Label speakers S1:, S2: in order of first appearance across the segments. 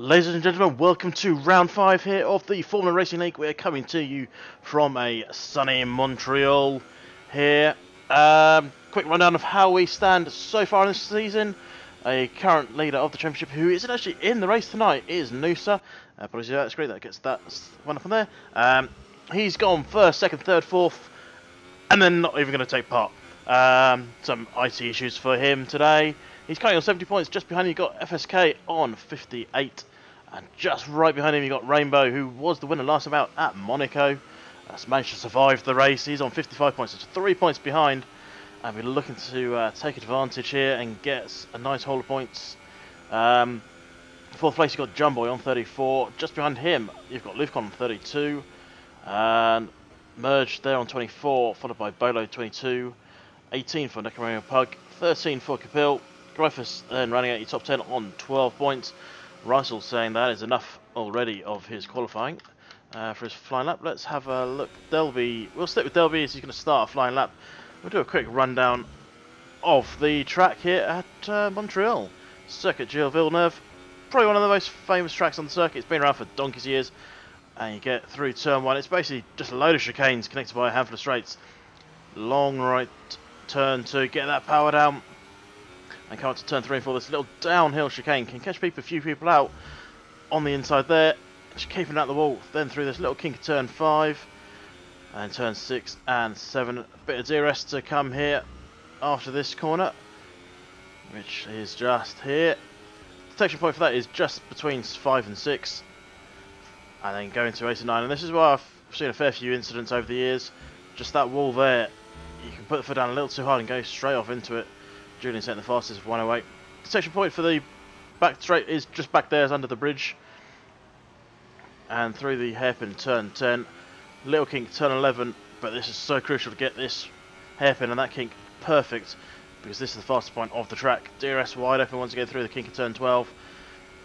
S1: Ladies and gentlemen, welcome to round 5 here of the Formula Racing League. We're coming to you from a sunny Montreal here. Quick rundown of how we stand so far in this season. A current leader of the championship who isn't actually in the race tonight is Noosa. Apologies, that's great, that gets that one up on there. He's gone first, second, third, fourth, and then not even going to take part. Some IT issues for him today. He's currently on 70 points. Just behind him, you've got FSK on 58. And just right behind him, you've got Rainbow, who was the winner last time out at Monaco. Has managed to survive the race. He's on 55 points. It's 3 points behind. And we're looking to take advantage here and get a nice haul of points. Fourth place, you've got Jumboy on 34. Just behind him, you've got Lufcon on 32. And Merge there on 24, followed by Bolo 22. 18 for Necromario Pug. 13 for Capil. Gryphus then running out your top 10 on 12 points. Russell saying that is enough already of his qualifying for his flying lap. Let's have a look. Delby, we'll stick with Delby as he's going to start a flying lap. We'll do a quick rundown of the track here at Montreal. Circuit Gilles Villeneuve. Probably one of the most famous tracks on the circuit. It's been around for donkey's years. And you get through turn 1. It's basically just a load of chicanes connected by a handful of straights. Long right turn 2. Get that power down. And come up to turn 3 and 4, this little downhill chicane can catch a few people out on the inside there. Just keeping out the wall. Then through this little kink of turn 5 and turn 6 and 7. A bit of DRS to come here after this corner, which is just here. Detection point for that is just between 5 and 6, and then going to 8 and 9. And this is where I've seen a fair few incidents over the years. Just that wall there, you can put the foot down a little too hard and go straight off into it. Julian setting the fastest of 108. Detection point for the back straight is just back there, is under the bridge. And through the hairpin turn 10. Little kink turn 11, but this is so crucial to get this hairpin and that kink perfect, because this is the fastest point of the track. DRS wide open once again through the kink of turn 12.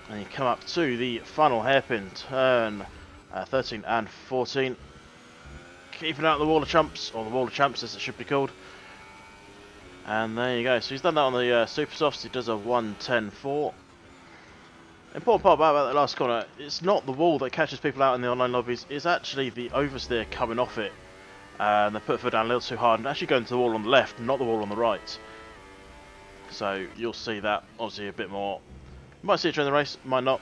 S1: And you come up to the final hairpin turn 13 and 14. Keeping out the wall of chumps, or the wall of champs as it should be called. And there you go. So he's done that on the super softs. He does a 1:10.4. Important part about that last corner, it's not the wall that catches people out in the online lobbies. It's actually the oversteer coming off it. And they put the foot down a little too hard and actually going to the wall on the left, not the wall on the right. So you'll see that obviously a bit more. You might see it during the race, might not.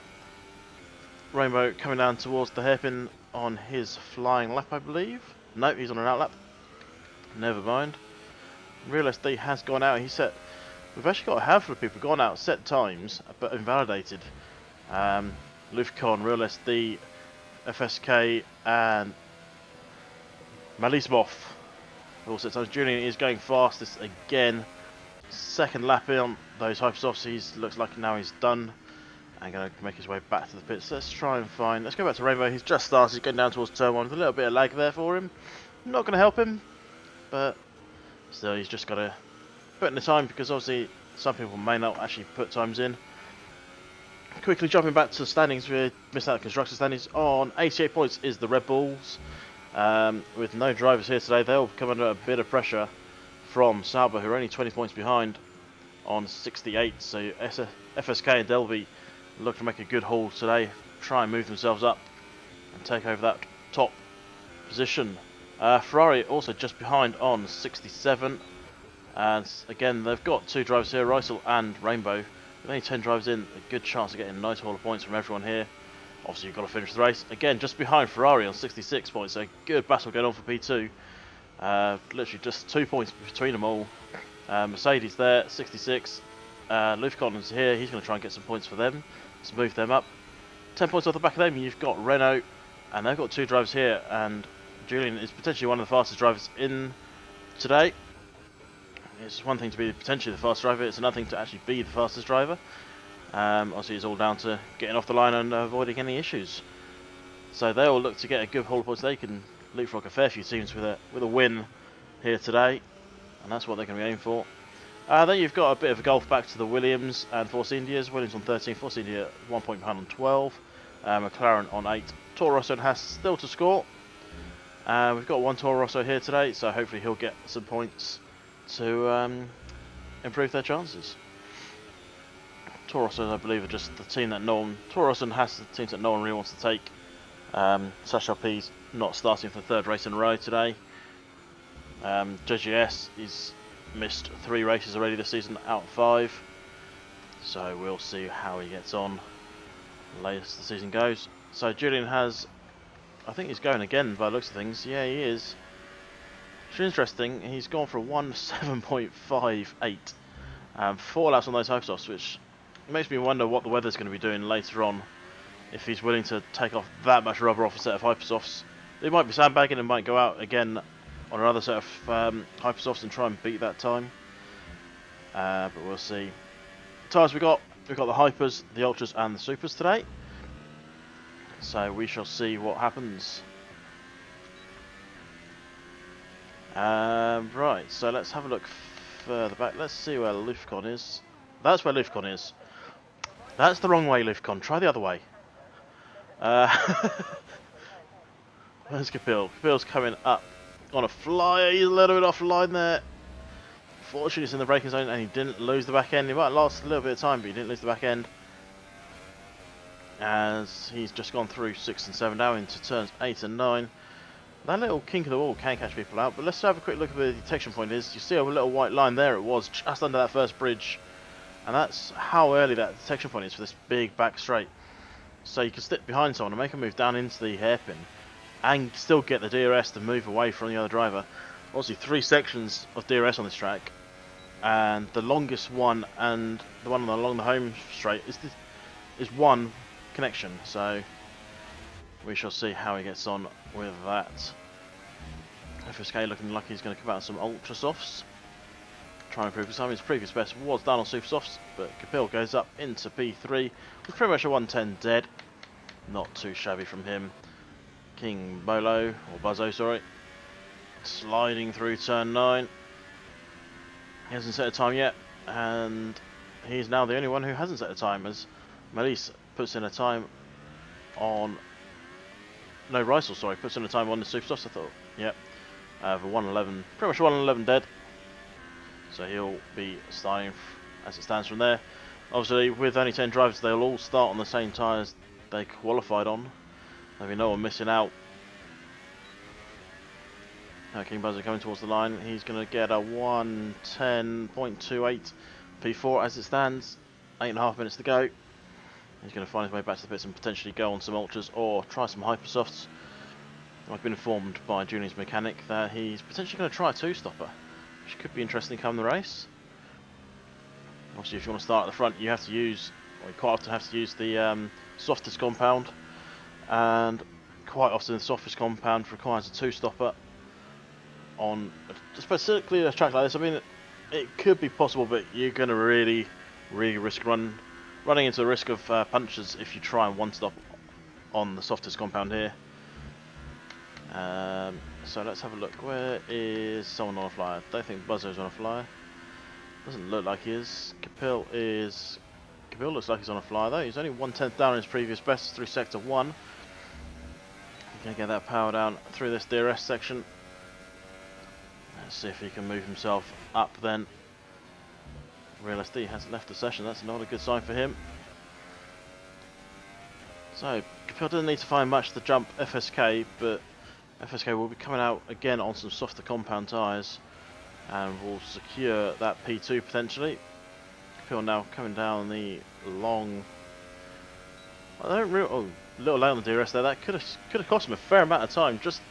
S1: Rainbow coming down towards the hairpin on his flying lap, I believe. Nope, he's on an out lap. Never mind. Real SD has gone out. He set. We've actually got a handful of people gone out set times, but invalidated. Lufcon, Real SD, FSK, and Malismov all set times. Julian is going fastest again. Second lap in on those hypersofts. He looks like now he's done and going to make his way back to the pits. Let's try and find. Let's go back to Rainbow. He's just started. He's going down towards turn 1 with a little bit of lag there for him. Not going to help him, but. So he's just got to put in the time, because obviously some people may not actually put times in. Quickly jumping back to the standings, we missed out the construction standings. On 88 points is the Red Bulls. With no drivers here today, they'll come under a bit of pressure from Sauber, who are only 20 points behind on 68. So FSK and Delby look to make a good haul today, try and move themselves up and take over that top position. Ferrari also just behind on 67, and again they've got 2 drivers here, Rysel and Rainbow. With only 10 drivers in, a good chance of getting a nice haul of points from everyone here. Obviously you've got to finish the race. Again, just behind Ferrari on 66 points, so a good battle going on for P2. Literally just 2 points between them all. Mercedes there, 66. Lufcon is here, he's going to try and get some points for them. Let's move them up. 10 points off the back of them, you've got Renault, and they've got 2 drivers here, and Julian is potentially one of the fastest drivers in today. It's one thing to be potentially the fastest driver, it's another thing to actually be the fastest driver. Obviously it's all down to getting off the line and avoiding any issues. So they all look to get a good haul of points. They can leapfrog a fair few teams with a win here today, and that's what they're going to be aiming for. Then you've got a bit of a gulf back to the Williams and Force Indias. Williams on 13, Force India 1 point behind on 12, McLaren on 8. Toro Rosso has still to score. We've got one Toro Rosso here today, so hopefully he'll get some points to improve their chances. Tauruses, I believe, are just the team that no one... Taurusen has the teams that no one really wants to take. Sash LP's not starting for the third race in a row today. JGS is missed 3 races already this season out of 5. So we'll see how he gets on later as the season goes. So Julian has... I think he's going again by the looks of things. Yeah, he is. Which is interesting. He's gone for a 1:7.58. 4 laps on those hypersofts, which makes me wonder what the weather's going to be doing later on. If he's willing to take off that much rubber off a set of hypersofts. They might be sandbagging and might go out again on another set of hypersofts and try and beat that time. But we'll see. Tyres we've got the hypers, the ultras and the supers today. So we shall see what happens. Right, so let's have a look further back. Let's see where Lufcon is. That's where Lufcon is. That's the wrong way, Lufcon. Try the other way. Where's Kapil? Kapil's coming up on a fly. He's a little bit offline there. Fortunately, it's in the braking zone and he didn't lose the back end. He might have lost a little bit of time, but he didn't lose the back end. As he's just gone through 6 and 7 now into turns 8 and 9. That little kink of the wall can catch people out, but let's have a quick look at where the detection point is. You see a little white line there, it was just under that first bridge. And that's how early that detection point is for this big back straight. So you can stick behind someone and make a move down into the hairpin and still get the DRS to move away from the other driver. Obviously 3 sections of DRS on this track, and the longest one and the one along the home straight is one connection. So we shall see how he gets on with that. FSK looking like he's going to come out with some ultra softs. Try and improve his time. His previous best was down on super softs, but Kapil goes up into P3 with pretty much a 110 dead. Not too shabby from him. King Bolo, or Buzzo, sorry, sliding through turn 9. He hasn't set a time yet, and he's now the only one who hasn't set a time, as Melise puts in a time on... No, Rysel, sorry, puts in a time on the super softs, I thought. Yep. For 111, pretty much 111 dead. So he'll be starting as it stands from there. Obviously, with only 10 drivers, they'll all start on the same tyres they qualified on. There'll be no one missing out. King Buzzer coming towards the line. He's going to get a 1:10.28 P4 as it stands. 8.5 minutes to go. He's going to find his way back to the pits and potentially go on some ultras or try some hypersofts. I've been informed by Julian's mechanic that he's potentially going to try a 2-stopper, which could be interesting come the race. Obviously, if you want to start at the front, you have to use, or you quite often have to use the softest compound, and quite often the softest compound requires a 2-stopper on, specifically a track like this. I mean, it could be possible, but you're going to really risk running into the risk of punctures if you try and 1-stop on the softest compound here. So let's have a look. Where is someone on a flyer? I don't think Buzzo's on a flyer. Doesn't look like he is. Kapil looks like he's on a flyer though. He's only 1/10 down in his previous best through sector 1. He's going to get that power down through this DRS section. Let's see if he can move himself up then. Real SD has left the session. That's not a good sign for him. So Kapil doesn't need to find much to jump FSK, but FSK will be coming out again on some softer compound tyres and will secure that P2 potentially. Kapil now coming down the long... a little late on the DRS there. That could have cost him a fair amount of time. Just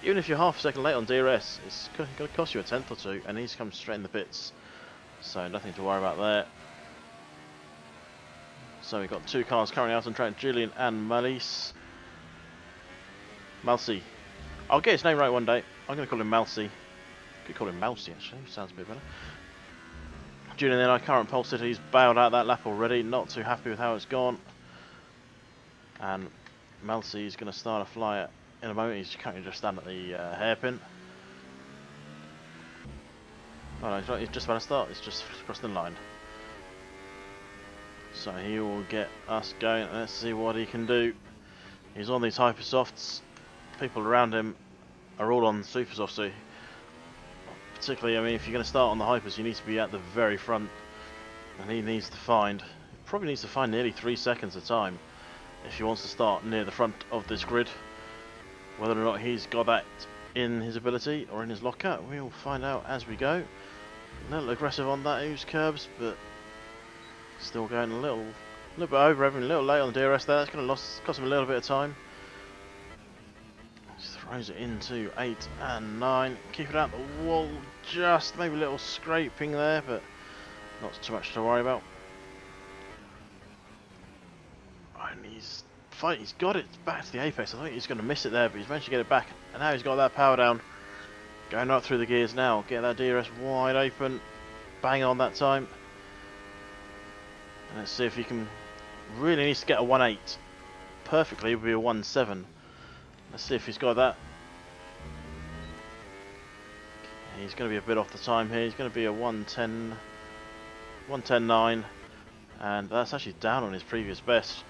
S1: even if you're half a second late on DRS, it's going to cost you a 10th or 2, and he's come straight in the pits. So nothing to worry about there. So we've got 2 cars currently out on track, Julian and Malise. Malsi. I'll get his name right one day. I'm going to call him Malsi. Could call him Mousy actually, sounds a bit better. Julian in our current pole sitter, he's bailed out that lap already, not too happy with how it's gone. And Malsi is going to start a flyer in a moment. He's currently just standing at the hairpin. Oh no, he's just about to start, he's just crossed the line. So he will get us going. Let's see what he can do. He's on these hyper softs. People around him are all on super softs, so particularly, I mean, if you're going to start on the hypers, you need to be at the very front, and he needs to find probably needs to find nearly 3 seconds of time if he wants to start near the front of this grid. Whether or not he's got that in his ability or in his locker, we'll find out as we go. A little aggressive on that ooze curbs, but still going a little bit over, having a little late on the DRS there. That's going to cost him a little bit of time. Just throws it into 8 and 9. Keep it out the wall, just maybe a little scraping there, but not too much to worry about. And he's got it back to the apex. I thought he was going to miss it there, but he's managed to get it back. And now he's got that power down. Going right through the gears now. Get that DRS wide open. Bang on that time. And let's see if he can... Really needs to get a 1.8. Perfectly, it would be a 1.7. Let's see if he's got that. He's going to be a bit off the time here. He's going to be a 1.10... 1.10.9. And that's actually down on his previous best.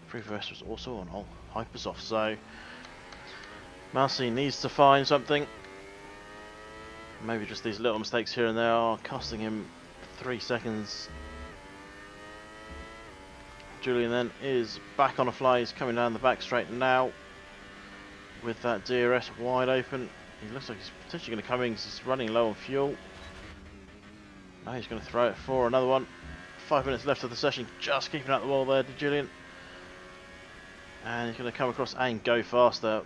S1: Previous best was also on Hypersoft, so... Mousy needs to find something. Maybe just these little mistakes here and there are costing him 3 seconds. Julian then is back on a fly. He's coming down the back straight now with that DRS wide open. He looks like he's potentially going to come in because he's running low on fuel. Now he's going to throw it for another one. 5 minutes left of the session, just keeping out the wall there, Julian. And he's going to come across and go faster.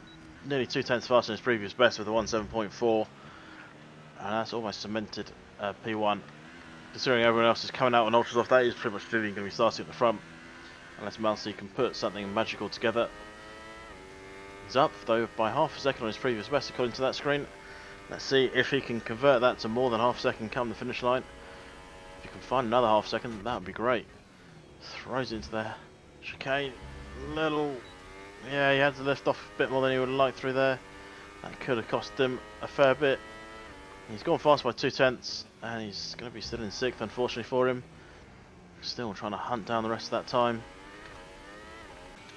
S1: Nearly 2/10 faster than his previous best with a 1.7.4. And that's almost cemented P1. Considering everyone else is coming out on ultras off, that is pretty much Vivian going to be starting at the front. Unless Mousy can put something magical together. He's up though by half a second on his previous best according to that screen. Let's see if he can convert that to more than half a second come the finish line. If you can find another half second, that would be great. Throws it into the chicane. Yeah, he had to lift off a bit more than he would have liked through there. That could have cost him a fair bit. He's gone fast by 2/10, and he's going to be still in 6th, unfortunately for him. Still trying to hunt down the rest of that time.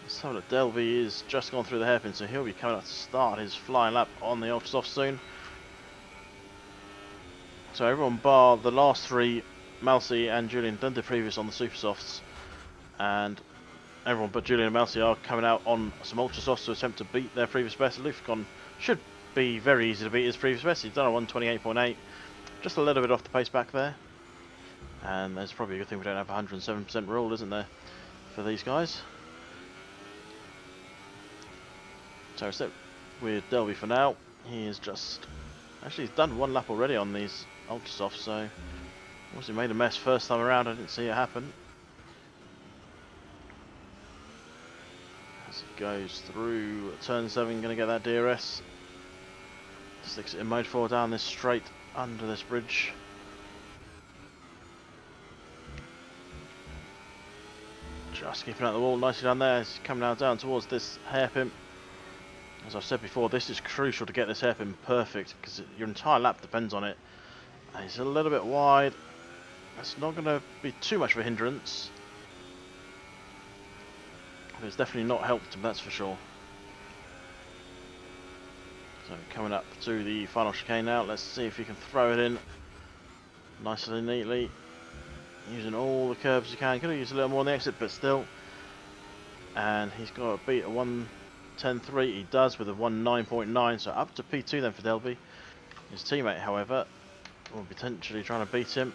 S1: So that Delvey is just gone through the hairpin, so he'll be coming up to start his flying lap on the ultra soft soon. So everyone bar the last 3, Mousy and Julian, done the previous on the super softs, and everyone but Julian and Mousy are coming out on some ultra softs to attempt to beat their previous best. Luficon should be very easy to beat his previous best. He's done a 1:28.8, just a little bit off the pace back there. And there's probably a good thing we don't have a 107% rule, isn't there, for these guys. So it's with Delvey for now. He is just... Actually, he's done 1 lap already on these ultra softs, so... Obviously made a mess first time around, I didn't see it happen. As he goes through turn 7, going to get that DRS. Sticks it in mode 4 down this straight under this bridge. Just keeping out the wall nicely down there. He's coming now down towards this hairpin. As I've said before, this is crucial to get this hairpin perfect because your entire lap depends on it. And he's a little bit wide. That's not going to be too much of a hindrance. But it's definitely not helped him, that's for sure. So coming up to the final chicane now. Let's see if he can throw it in nicely and neatly. Using all the curves he can. Could have used a little more on the exit, but still. And he's got to beat a 1:10.3. He does with a 1:9.9. So up to P2 then for Delvey. His teammate, however, will be potentially trying to beat him.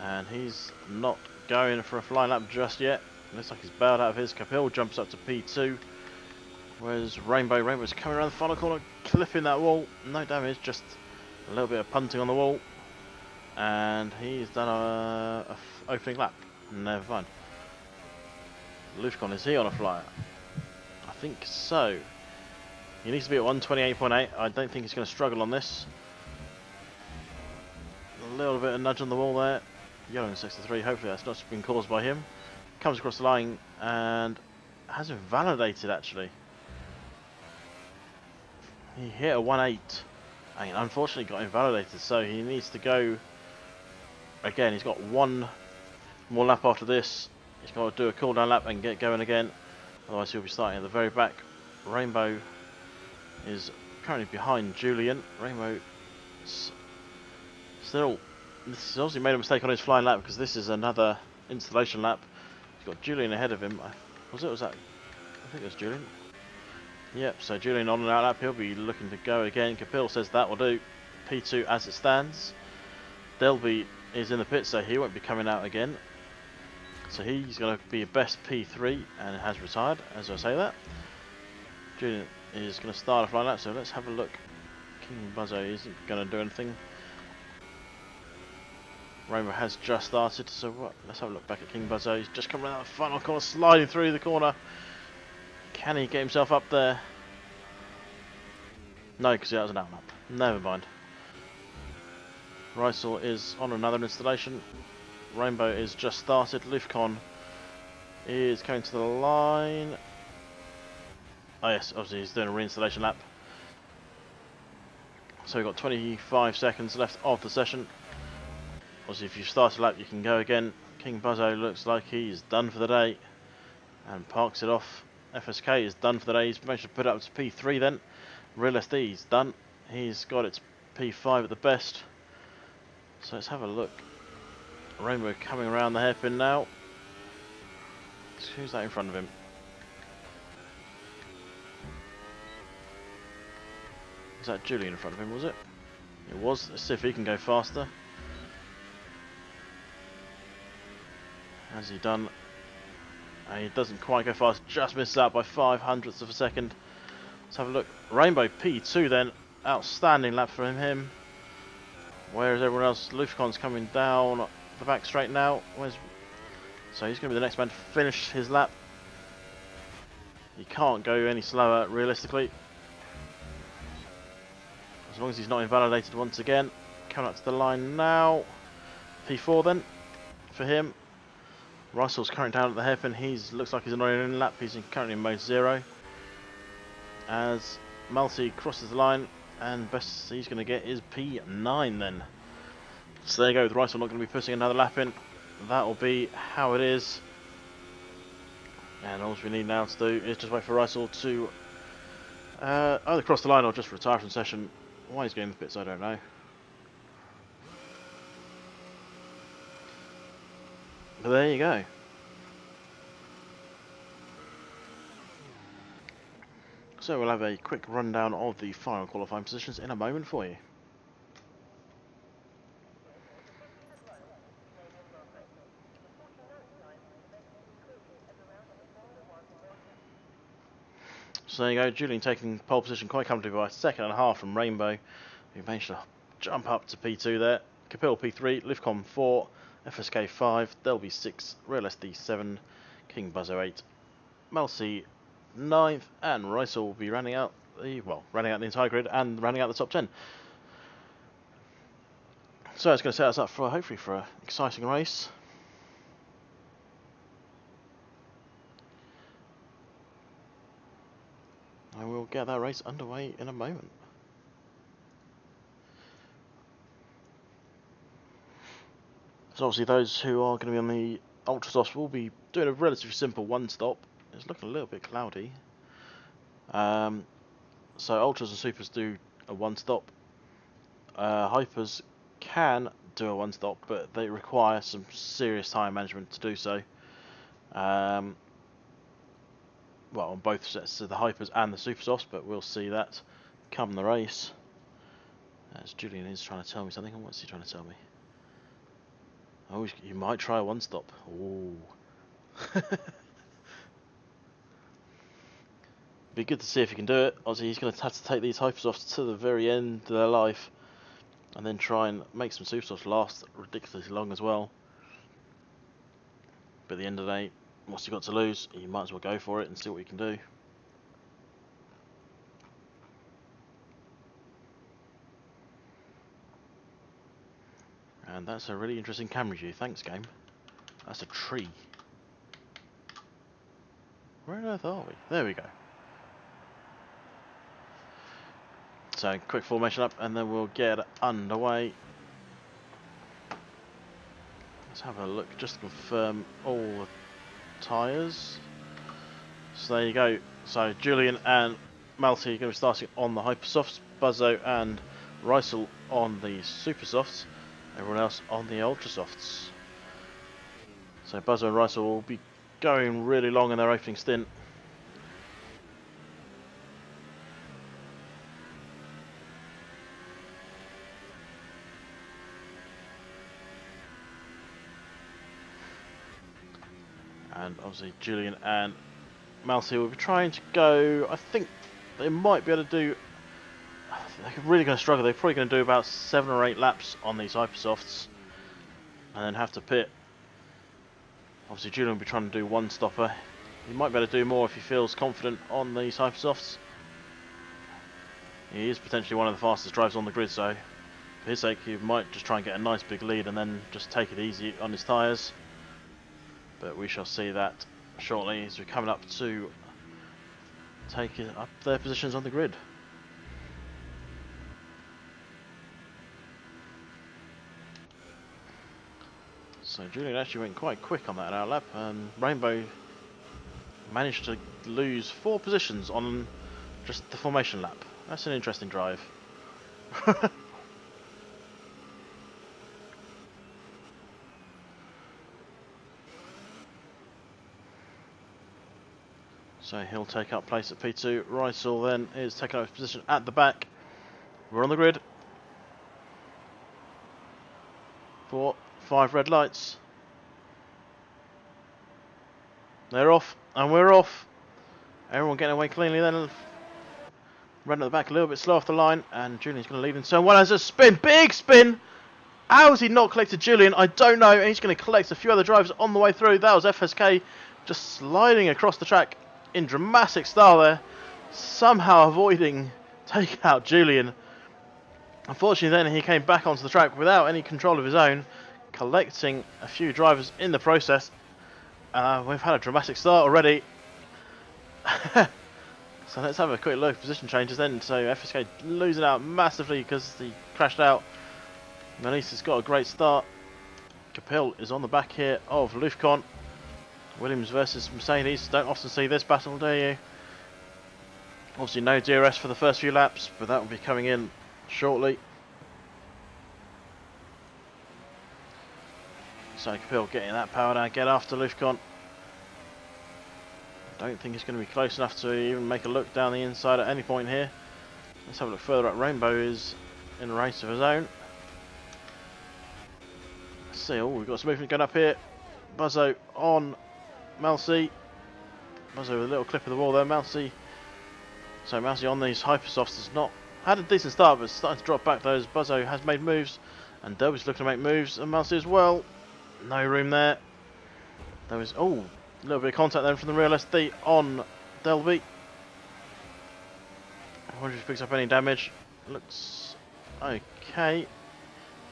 S1: And he's not going for a flying lap just yet. Looks like he's bailed out of his. Capil jumps up to P2. Whereas Rainbow's coming around the final corner, clipping that wall. No damage, just a little bit of punting on the wall. And he's done a opening lap. Never mind. Luficon, is he on a flyer? I think so. He needs to be at 1:28.8. I don't think he's going to struggle on this. A little bit of nudge on the wall there. Yellow in 63. Hopefully that's not been caused by him. Comes across the line and has invalidated actually. He hit a 1.8 and unfortunately got invalidated, so he needs to go again. He's got 1 more lap after this. He's got to do a cool down lap and get going again, otherwise he'll be starting at the very back. Rainbow is currently behind Julian. Rainbow still, this has obviously made a mistake on his flying lap because this is another installation lap. Got Julian ahead of him. Was that? I think it was Julian. Yep, so Julian on and out lap. He'll be looking to go again. Kapil says that will do. P2 as it stands. Delby is in the pit, so he won't be coming out again. So he's going to be a best P3 and has retired, as I say that. Julian is going to start a flying lap, so let's have a look. King Buzzo isn't going to do anything. Rainbow has just started, so what? Let's have a look back at King Buzzo. He's just coming out of the final corner, sliding through the corner. Can he get himself up there? No, because that was an out lap. Never mind. Rysel is on another installation. Rainbow is just started. Lufcon is coming to the line. Oh yes, obviously he's doing a reinstallation lap. So we've got 25 seconds left of the session. Obviously if you start a lap you can go again. King Buzzo looks like he's done for the day and parks it off. FSK is done for the day. He's managed to put it up to P3 then. Real SD is done. He's got it to P5 at the best. So let's have a look. Rainbow coming around the hairpin now. Who's that in front of him? Is that Julian in front of him, was it? It was. Let's see if he can go faster. Has he done? And he doesn't quite go fast, just misses out by 0.05 of a second. Let's have a look. Rainbow P2 then. Outstanding lap from him. Where is everyone else? Lufcon's coming down the back straight now. So he's going to be the next man to finish his lap. He can't go any slower realistically. As long as he's not invalidated once again. Coming up to the line now. P4 then for him. Russell's currently down at the hairpin. Looks like he's on an in lap. He's currently in mode 0. As Multi crosses the line, and best he's going to get is P9 then. So there you go, with Russell not going to be putting another lap in. That will be how it is. And all we need now to do is just wait for Russell to either cross the line or just retire from the session. Why he's going in the pits, I don't know. But there you go. So we'll have a quick rundown of the final qualifying positions in a moment for you. So there you go, Julian taking pole position quite comfortably by a second and a half from Rainbow, who managed to jump up to P2 there. Kapil P3, Lifcom 4, FSK 5, Delby 6, Real SD 7, King Buzzo 8, Melcy 9th, and Rysel will be running out the entire grid and running out the top 10. So it's going to set us up for hopefully for an exciting race. And we'll get that race underway in a moment. So obviously those who are going to be on the Ultra Softs will be doing a relatively simple one stop. It's looking a little bit cloudy. So Ultras and Supers do a one stop. Hypers can do a one stop, but they require some serious tyre management to do so. Well, on both sets of the Hypers and the Super Softs, but we'll see that come the race. As Julian is trying to tell me something. What's he trying to tell me? Oh, you might try a one stop. Ooh. Be good to see if he can do it. Obviously, he's going to have to take these Hypersofts to the very end of their life, and then try and make some Supersofts last ridiculously long as well. But at the end of the day, what's he got to lose? You might as well go for it and see what you can do. And that's a really interesting camera view. Thanks, game. That's a tree. Where on earth are we? There we go. So, quick formation up, and then we'll get underway. Let's have a look, just to confirm all the tyres. So there you go. So Julian and Malty are going to be starting on the Hypersofts, Buzzo and Rysel on the Supersofts, everyone else on the Ultrasofts. So Buzzo and Rysel will be going really long in their opening stint. And obviously Julian and Malcy will be trying to go. I think they might be able to do. They're really going to struggle. They're probably going to do about 7 or 8 laps on these Hypersofts, and then have to pit. Obviously Julian will be trying to do one stopper. He might be able to do more if he feels confident on these Hypersofts. He is potentially one of the fastest drivers on the grid, so for his sake he might just try and get a nice big lead and then just take it easy on his tyres. But we shall see that shortly as we're coming up to take up their positions on the grid. So Julian actually went quite quick on that outlap, and Rainbow managed to lose 4 positions on just the formation lap. That's an interesting drive. So he'll take up place at P2. Rysel then is taking up his position at the back. We're on the grid. 4, 5 red lights. They're off, and we're off. Everyone getting away cleanly then. Running at the back a little bit slow off the line, and Julian's going to lead in turn 1 as a spin. Big spin! How has he not collected Julian? I don't know. He's going to collect a few other drivers on the way through. That was FSK just sliding across the track in dramatic style there, somehow avoiding taking out Julian. Unfortunately then he came back onto the track without any control of his own, collecting a few drivers in the process. We've had a dramatic start already. So let's have a quick look at position changes then. So FSK losing out massively because he crashed out. Melise has got a great start. Capil is on the back here of Lufcon. Williams versus Mercedes. Don't often see this battle, do you? Obviously no DRS for the first few laps, but that will be coming in shortly. So Capil getting that power down, get after Lufcon. Don't think it's going to be close enough to even make a look down the inside at any point here. Let's have a look further up. Rainbow is in a race of his own. Let's see, oh, we've got some movement going up here. Buzzo on Malcy. Buzzo with a little clip of the wall there. Malcy. So Malcy on these Hypersofts has not had a decent start, but it's starting to drop back those. Buzzo has made moves, and Delby's looking to make moves, and Malcy as well. No room there. There was, oh, a little bit of contact then from the real SD on Delby. I wonder if he picks up any damage. Looks okay.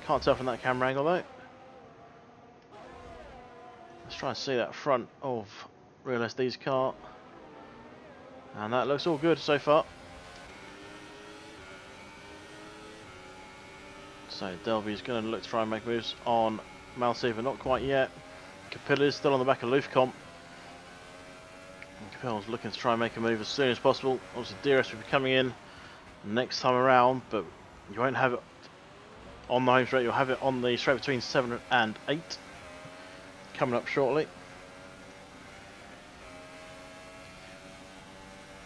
S1: Can't tell from that camera angle though. Let's try and see that front of real SD's car. And that looks all good so far. So Delby's going to look to try and make moves on Malcy, but not quite yet. Capilla is still on the back of Lufcon. Capil's looking to try and make a move as soon as possible. Obviously DRS will be coming in next time around, but you won't have it on the home straight. You'll have it on the straight between 7 and 8 coming up shortly.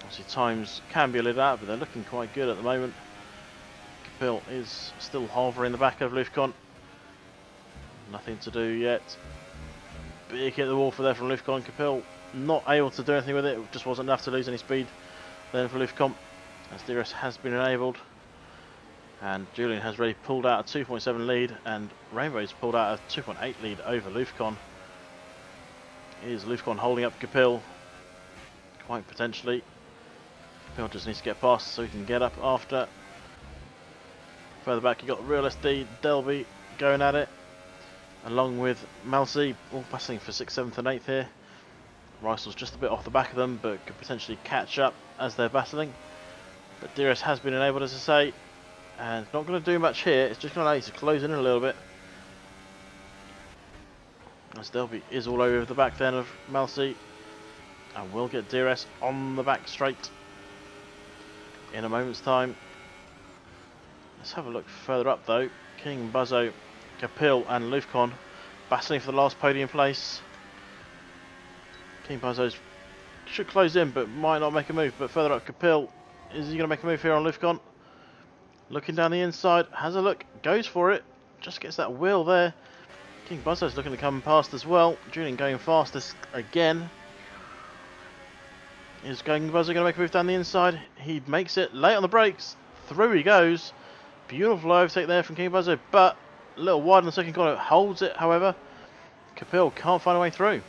S1: Obviously times can be a little out, but they're looking quite good at the moment. Capil is still hovering the back of Lufcon. Nothing to do yet. Big hit the wall for there from Lufcon. Capil not able to do anything with it. It just wasn't enough to lose any speed then for Lufcon, as DRS has been enabled. And Julian has already pulled out a 2.7 lead, and Rainbow's pulled out a 2.8 lead over Lufcon. Is Lufcon holding up Capil? Quite potentially. Capil just needs to get past so he can get up after. Further back you got Real SD, Delby going at it, along with Malcy, all passing for 6th, 7th and 8th here. Rysel's just a bit off the back of them, but could potentially catch up as they're battling. But DRS has been enabled, as I say, and not going to do much here. It's just going to allow you to close in a little bit. As Delby is all over the back then of Malcy, and will get DRS on the back straight in a moment's time. Let's have a look further up though. King, Buzzo, Capil and Lufcon battling for the last podium place. King Buzzo's should close in, but might not make a move. But further up, Capil, is he going to make a move here on Lufcon? Looking down the inside, has a look, goes for it, just gets that wheel there. King Buzzo's looking to come past as well. Julian going fastest again. Is King Buzzo going to make a move down the inside? He makes it, late on the brakes, through he goes. Beautiful overtake there from King Buzzo, but a little wide on the second corner, holds it however. Capil can't find a way through.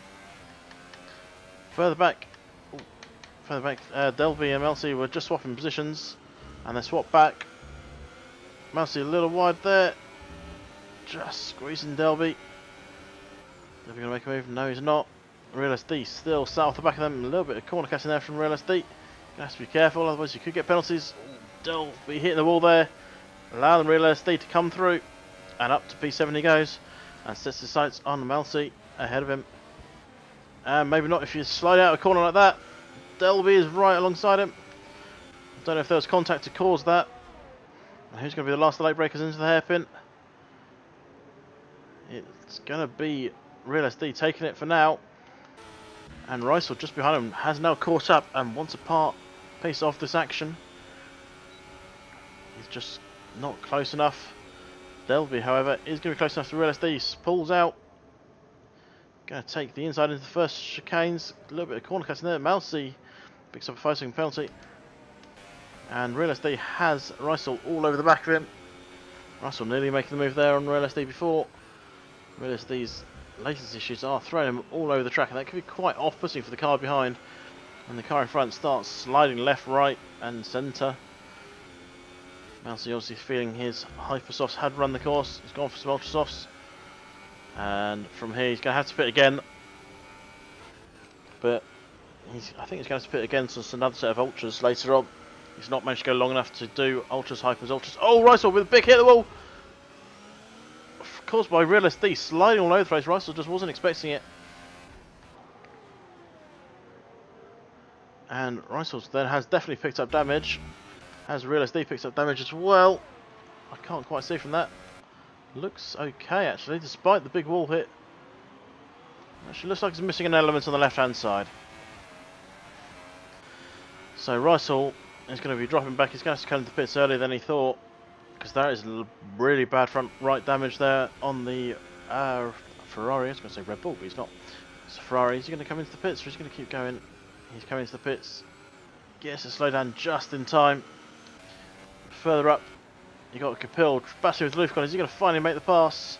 S1: Further back, Delby and Melcy were just swapping positions, and they swap back. Melcy a little wide there, just squeezing Delby. Delby going to make a move? No, he's not. Real SD still sat off the back of them. A little bit of corner casting there from Real SD. You have to be careful, otherwise you could get penalties. Delby hitting the wall there, allowing Real SD to come through, and up to P7 he goes, and sets his sights on Melcy ahead of him. And maybe not if you slide out a corner like that. Delby is right alongside him. Don't know if there was contact to cause that. And who's going to be the last of the late breakers into the hairpin? It's going to be Real SD taking it for now. And Rysel just behind him has now caught up and wants a piece off this action. He's just not close enough. Delby, however, is going to be close enough to Real SD. Pulls out. Going to take the inside into the first chicanes. A little bit of corner cutting there. Melcy picks up a 5-second penalty. And Real SD has Rysel all over the back of him. Rysel nearly making the move there on Real SD before. Real SD's latest issues are throwing him all over the track, and that could be quite off-putting for the car behind. And the car in front starts sliding left, right and centre. Melcy obviously feeling his Hypersofts had run the course. He's gone for some Ultrasofts. And from here he's going to have to pit again. But I think he's going to have to pit again to another set of Ultras later on. He's not managed to go long enough to do Ultras, Hypers, Ultras. Oh, Rysel with a big hit at the wall! Caused by Real SD, sliding all over the place. Rysel just wasn't expecting it. And Rysel then has definitely picked up damage. Has Real SD picked up damage as well? I can't quite see from that. Looks okay actually, despite the big wall hit. Actually looks like it's missing an element on the left hand side. So Rysel is going to be dropping back. He's going to have to come into the pits earlier than he thought, because that is really bad front right damage there on the Ferrari. I was going to say Red Bull, but he's not. It's a Ferrari. Is he going to come into the pits, or he's going to keep going? He's coming into the pits. Gets to slow down just in time. Further up, you got Capil battling with Lufcon. Is he going to finally make the pass?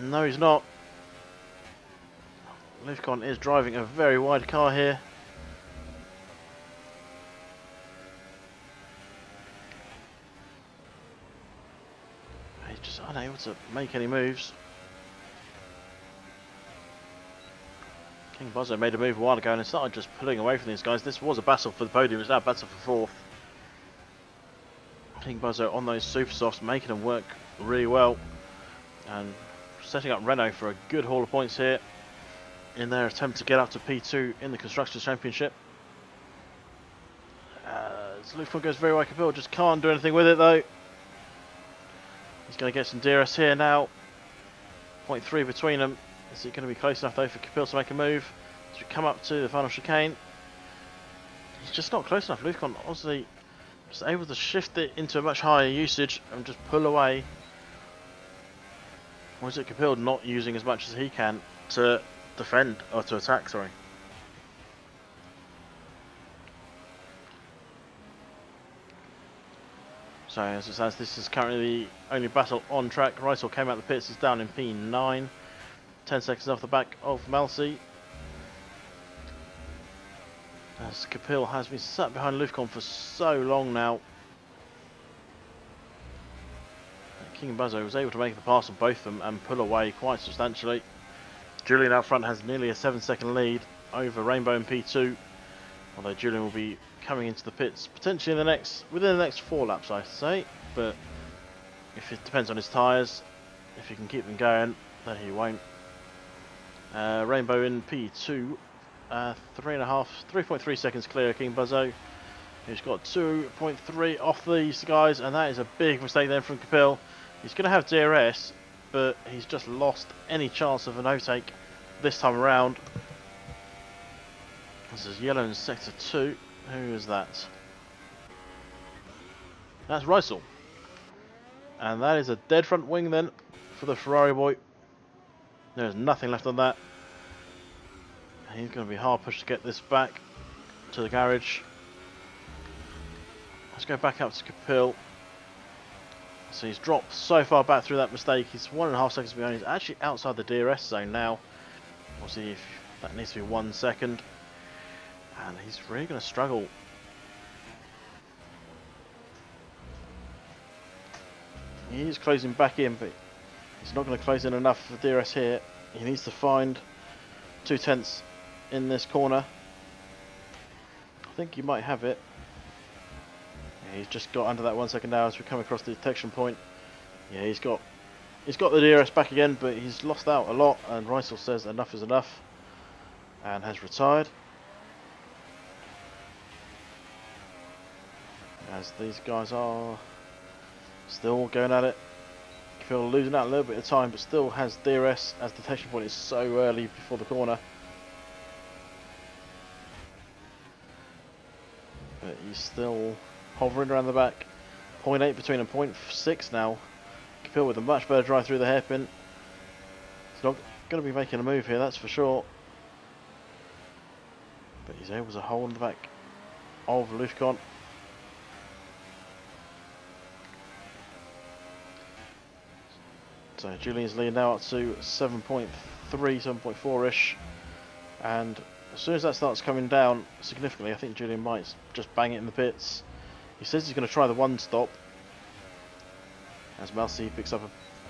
S1: No, he's not. Lufcon is driving a very wide car here. He's just unable to make any moves. King Buzzo made a move a while ago and started just pulling away from these guys. This was a battle for the podium. It's now a battle for fourth. King Buzzo on those super softs, making them work really well, and setting up Renault for a good haul of points here in their attempt to get up to P2 in the Constructors' Championship. Lufcon goes very wide. Capil just can't do anything with it though. He's going to get some DRS here now. 0.3 between them. Is it going to be close enough though for Capil to make a move? As we come up to the final chicane, he's just not close enough. Lufcon obviously just able to shift it into a much higher usage and just pull away. Or is it Capil not using as much as he can to defend, or to attack, sorry. So as it stands, this is currently the only battle on track. Rysel came out the pits, he's down in P9. 10 seconds off the back of Melcy. As Capil has been sat behind Lufcon for so long now. King Buzzo was able to make the pass on both of them and pull away quite substantially. Julian out front has nearly a 7-second lead over Rainbow in P2. Although Julian will be coming into the pits potentially within the next 4 laps, I say. But if it depends on his tyres, if he can keep them going, then he won't. Rainbow in P2. 3.3 seconds clear King Buzzo. He's got 2.3 off these guys, and that is a big mistake then from Capil. He's going to have DRS, but he's just lost any chance of an overtake this time around. This is yellow in sector 2. Who is that? That's Rysel. And that is a dead front wing then for the Ferrari boy. There's nothing left on that. He's going to be hard pushed to get this back to the garage. Let's go back up to Capil. So he's dropped so far back through that mistake. He's 1.5 seconds behind. He's actually outside the DRS zone now. We'll see if that needs to be 1 second. And he's really going to struggle. He is closing back in, but he's not going to close in enough for DRS here. He needs to find 2/10 in this corner. I think he might have it. Yeah, he's just got under that 1 second now as we come across the detection point. Yeah, he's got the DRS back again, but he's lost out a lot, and Rysel says enough is enough and has retired. As these guys are still going at it. Feel losing out a little bit of time, but still has DRS as the detection point is so early before the corner. But he's still hovering around the back. 0.8 between and 0.6 now. Capil with a much better drive through the hairpin. He's not going to be making a move here, that's for sure. But he's able to hold the back of Lufcon. So Julian's lead now up to 7.3, 7.4-ish. And as soon as that starts coming down significantly, I think Julian might just bang it in the pits. He says he's going to try the 1 stop. As Malcy picks up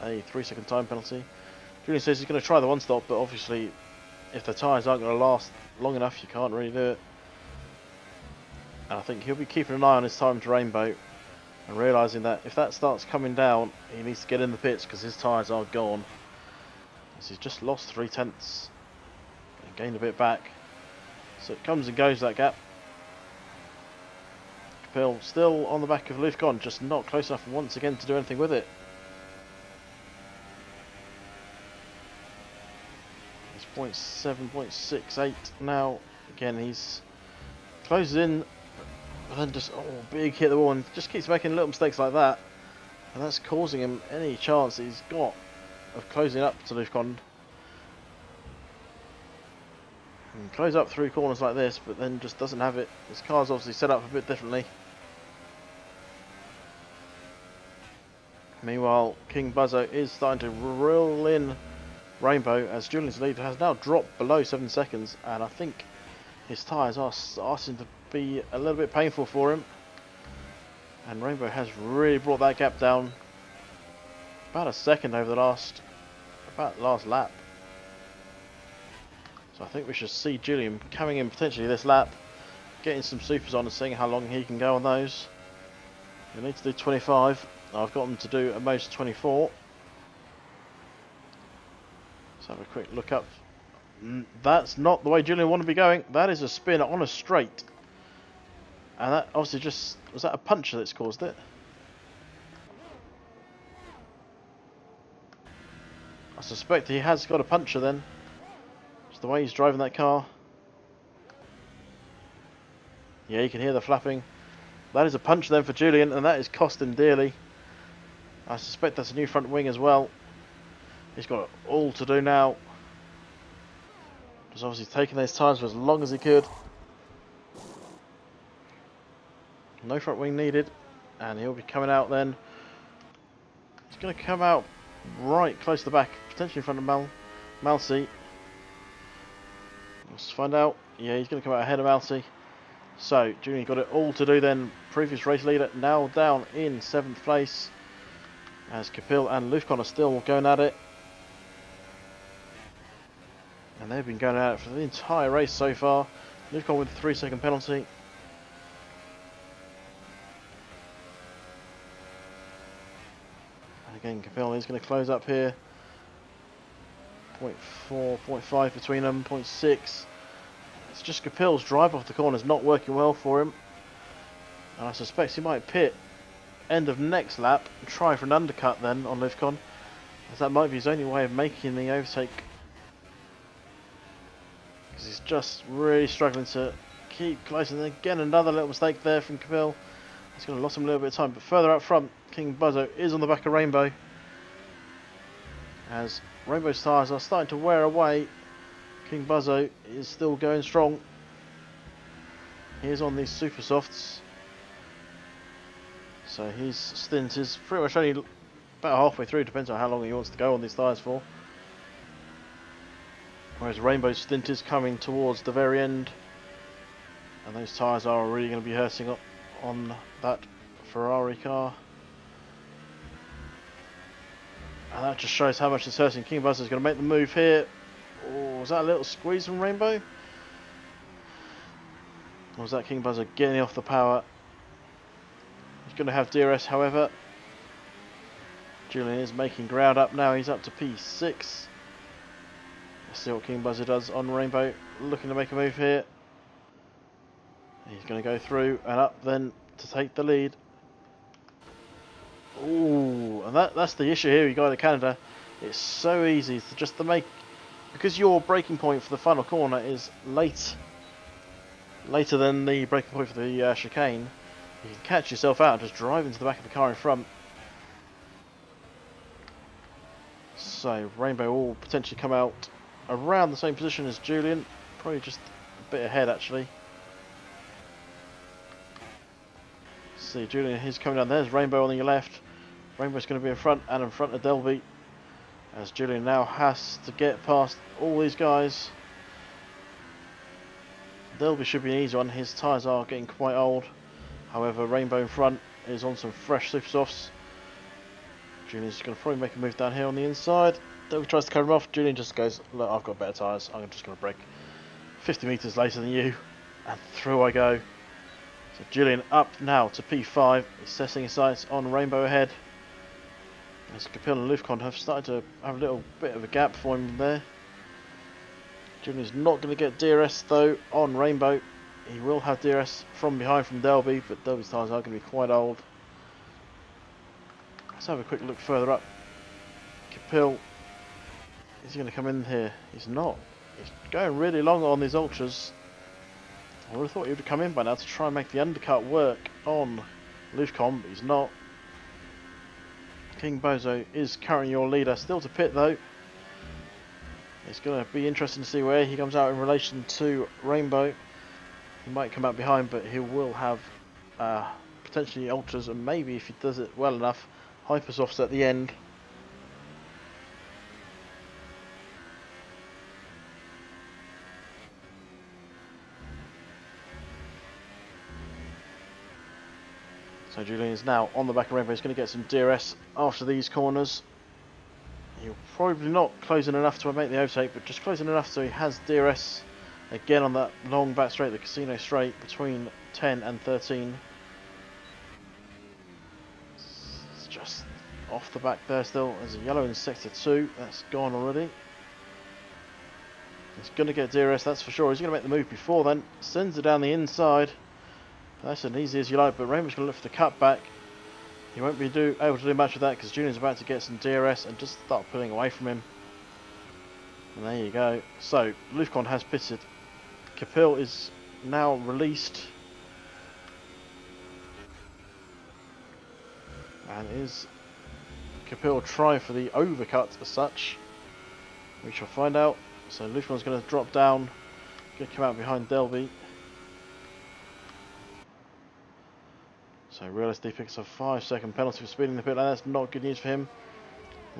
S1: a 3-second time penalty. Julian says he's going to try the 1 stop, but obviously if the tyres aren't going to last long enough, you can't really do it. And I think he'll be keeping an eye on his time to Rainbow. And realising that if that starts coming down, he needs to get in the pits because his tyres are gone. As he's just lost 0.3 and gained a bit back. So it comes and goes, that gap. Capil still on the back of Lufcon, just not close enough once again to do anything with it. It's 0.7, 0.68 now. Again, he's closes in. But then just, big hit the wall, and just keeps making little mistakes like that. And that's causing him any chance he's got of closing up to Lufcon. And close up through corners like this, but then just doesn't have it. His car's obviously set up a bit differently. Meanwhile, King Buzzo is starting to roll in Rainbow as Julian's lead has now dropped below 7 seconds, and I think his tyres are starting to be a little bit painful for him. And Rainbow has really brought that gap down about a second over the last lap. So I think we should see Julian coming in potentially this lap, getting some supers on and seeing how long he can go on those. We need to do 25. I've got him to do a most 24. Let's have a quick look up. That's not the way Julian wanted to be going. That is a spin on a straight. And that obviously just... was that a puncture that's caused it? I suspect he has got a puncture then. Just the way he's driving that car. Yeah, you can hear the flapping. That is a puncture then for Julian, and that is cost him dearly. I suspect that's a new front wing as well. He's got all to do now. Just obviously taking those tyres for as long as he could. No front wing needed, and he'll be coming out then. He's going to come out right close to the back, potentially in front of Malcy. Let's find out. Yeah, he's going to come out ahead of Malcy. So, Julian got it all to do then. Previous race leader now down in 7th place. As Capil and Lufcon are still going at it. And they've been going at it for the entire race so far. Lufcon with a 3-second penalty. And again, Capil is going to close up here. 0.4, 0.5 between them, 0.6. It's just Capil's drive off the corner is not working well for him. And I suspect he might pit end of next lap and try for an undercut then on Lufcon, as that might be his only way of making the overtake. because he's just really struggling to keep close. And again, another little mistake there from Capel. He's going to lose him a little bit of time. But further up front, King Buzzo is on the back of Rainbow. As Rainbow's tyres are starting to wear away, King Buzzo is still going strong. He is on these super softs. So his stint is pretty much only about halfway through, depends on how long he wants to go on these tyres for. Whereas Rainbow's stint is coming towards the very end. And those tyres are really going to be hurting on that Ferrari car. And that just shows how much it's hurting. King Buzzer is going to make the move here. Oh, was that a little squeeze from Rainbow? Or was that King Buzzer getting off the power? He's going to have DRS, however. Julian is making ground up now. He's up to P6. Let's see what King Buzzer does on Rainbow. Looking to make a move here. He's going to go through and up then to take the lead. Ooh, and that's the issue here. You got to Canada. It's so easy to just to make, because your braking point for the final corner is later than the braking point for the chicane. You can catch yourself out and just drive into the back of the car in front. So Rainbow will potentially come out around the same position as Julian, probably just a bit ahead actually. See, Julian is coming down. There's Rainbow on your left. Rainbow's going to be in front and in front of Delby, as Julian now has to get past all these guys. Delby should be an easy one. His tyres are getting quite old. However, Rainbow in front is on some fresh super softs. Julian's going to probably make a move down here on the inside. Delby tries to cut him off. Julian just goes, look, I've got better tyres. I'm just going to brake 50 metres later than you. And through I go. So Julian up now to P5. He's setting his sights on Rainbow ahead. As Capil and Lufcon have started to have a little bit of a gap for him there. Julian's not going to get DRS though on Rainbow. He will have DRS from behind from Delby, but Delby's tyres are going to be quite old. Let's have a quick look further up. Capil, is he going to come in here? He's not. He's going really long on these ultras. I would have thought he would have come in by now to try and make the undercut work on Lufcon, but he's not. King Bozo is currently your leader, still to pit though. It's going to be interesting to see where he comes out in relation to Rainbow. He might come out behind, but he will have potentially ultras, and maybe if he does it well enough, hypersofts at the end. So Julian is now on the back of Rainbow. He's going to get some DRS after these corners. He'll probably not closing enough to make the overtake, but just closing enough so he has DRS again on that long back straight, the casino straight between 10 and 13. It's just off the back there still. There's a yellow in sector 2. That's gone already. He's going to get DRS, that's for sure. He's going to make the move before then. Sends it down the inside. Nice and easy as you like, but Rainbow's going to look for the cutback. He won't be able to do much with that because Julian's about to get some DRS and just start pulling away from him. And there you go. So, Lufcon has pitted. Capil is now released. And is Capil trying for the overcut as such? We shall find out. So Lufcon's going to drop down. Going to come out behind Delby. So realistically picks a 5-second penalty for speeding the pit lane. That's not good news for him.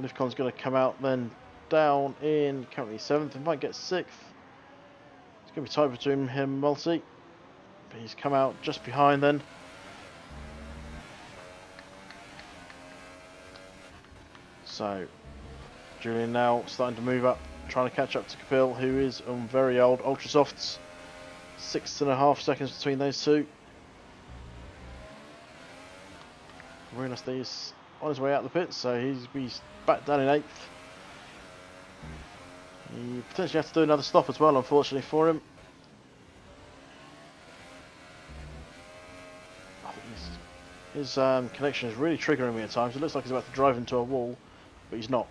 S1: Lufcon's going to come out then down in currently 7th and might get 6th. It's going to be tight between him and Multi. But he's come out just behind then. So Julian now starting to move up, trying to catch up to Capil, who is on very old ultra softs. 6.5 seconds between those two. Realistically is on his way out of the pit, so he's back down in 8th. He potentially has to do another stop as well, unfortunately for him. I think his connection is really triggering me at times. It looks like he's about to drive into a wall, but he's not.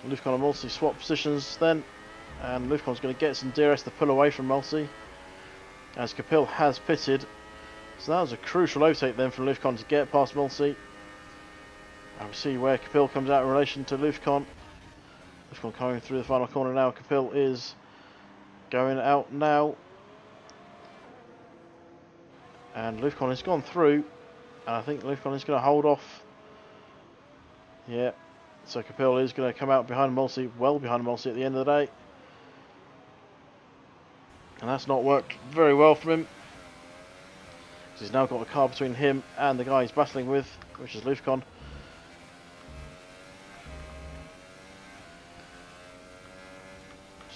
S1: Lufcon and Mulsey swap positions then, and Lufcon's going to get some DRS to pull away from Mulsey, as Capil has pitted. So that was a crucial overtake then from Lufcon to get past Mulsey. And we see where Capil comes out in relation to Lufcon. Lufcon coming through the final corner now. Capil is going out now. And Lufcon has gone through. And I think Lufcon is going to hold off. Yeah. So Capil is going to come out behind Mulsey, well behind Mulsey at the end of the day. And that's not worked very well for him. He's now got a car between him and the guy he's battling with, which is Lufcon.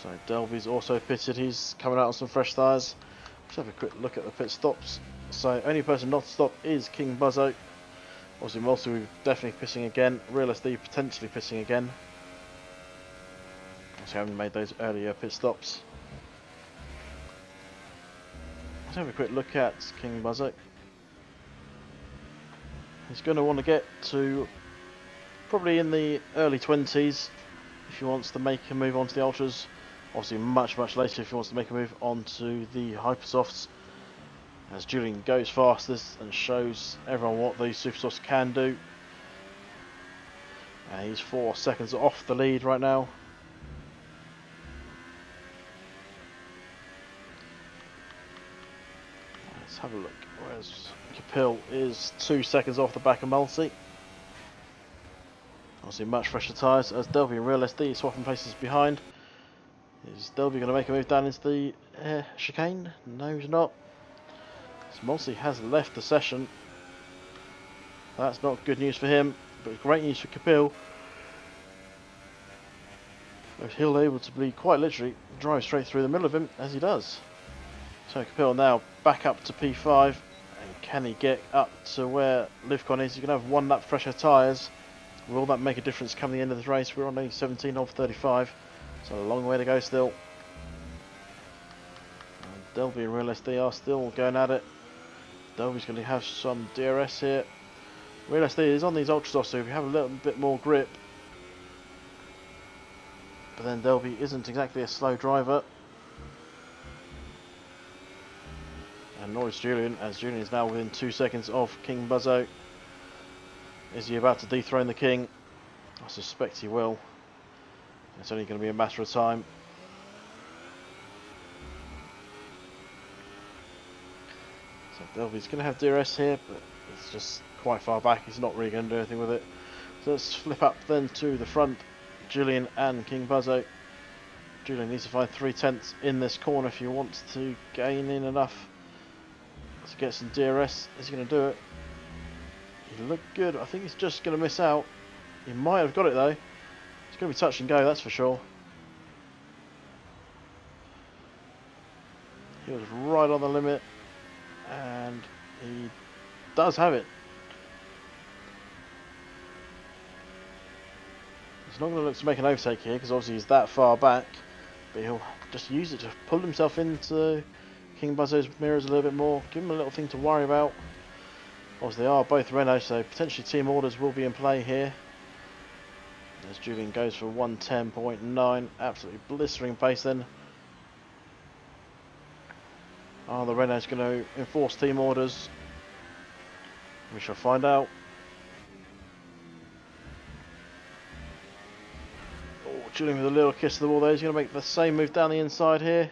S1: So Delby's also pitted, he's coming out on some fresh tyres. Let's have a quick look at the pit stops. So only person not to stop is King Buzzo. Obviously Mulsey definitely pissing again. Real SD potentially pissing again. Obviously haven't made those earlier pit stops. Let's have a quick look at King Buzzo. He's going to want to get to probably in the early 20s if he wants to make a move onto the Ultras. Obviously much later if he wants to make a move onto the Hypersofts. As Julian goes fastest and shows everyone what these Supersofts can do. And he's 4 seconds off the lead right now. Let's have a look. Whereas Capil is 2 seconds off the back of Mulsey. Obviously much fresher tyres as Delby and Real SD swapping places behind. Is Delby going to make a move down into the chicane? No, he's not. So Mulsey has left the session. That's not good news for him, but great news for Capil. He'll be able to be quite literally drive straight through the middle of him as he does. So Capil now back up to P5, and can he get up to where Lufcon is? He's going to have 1 lap fresher tyres. Will that make a difference come the end of the race? We're on only 17 of 35, so a long way to go still. And Delby and Real SD are still going at it. Delby's going to have some DRS here. Real SD is on these Ultrasofts, so if you have a little bit more grip. But then Delby isn't exactly a slow driver. And nor is Julian, as Julian is now within 2 seconds of King Buzzo. Is he about to dethrone the King? I suspect he will. It's only going to be a matter of time. So Delby's going to have DRS here, but it's just quite far back. He's not really going to do anything with it. So let's flip up then to the front. Julian and King Buzzo. Julian needs to find 3/10 in this corner if he wants to gain in enough to get some DRS. Is he going to do it? He looked good. I think he's just going to miss out. He might have got it though. It's going to be touch and go, that's for sure. He was right on the limit, and he does have it. He's not going to look to make an overtake here because obviously he's that far back, but he'll just use it to pull himself into King Buzzo's mirrors a little bit more, give him a little thing to worry about. Obviously they are both Renault, so potentially team orders will be in play here. As Julian goes for 110.9, absolutely blistering pace then. Are the Renault's going to enforce team orders? We shall find out. Oh, Julian with a little kiss to the wall there. He's going to make the same move down the inside here.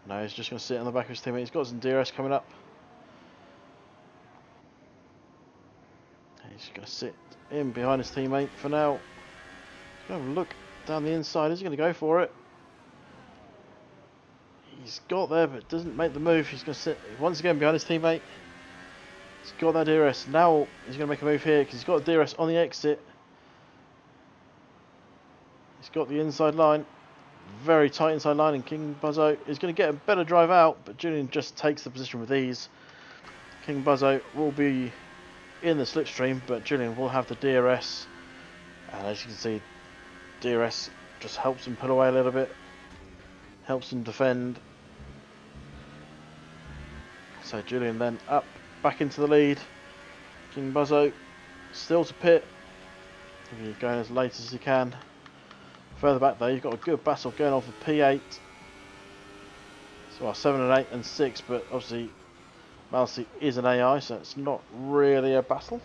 S1: No, he's just going to sit on the back of his teammate. He's got some DRS coming up. He's going to sit in behind his teammate for now. He's going to have a look down the inside. Is he going to go for it? He's got there, but doesn't make the move. He's going to sit once again behind his teammate. He's got that DRS. Now he's going to make a move here because he's got DRS on the exit. He's got the inside line. Very tight inside line, and King Buzzo is going to get a better drive out, but Julian just takes the position with ease. King Buzzo will be in the slipstream, but Julian will have the DRS, and as you can see, DRS just helps him pull away a little bit, helps him defend. So Julian then up back into the lead. King Buzzo still to pit. He's going as late as he can. Further back though, you've got a good battle going on for P8. So 7 and 8 and 6, but obviously Malcy is an AI, so it's not really a battle.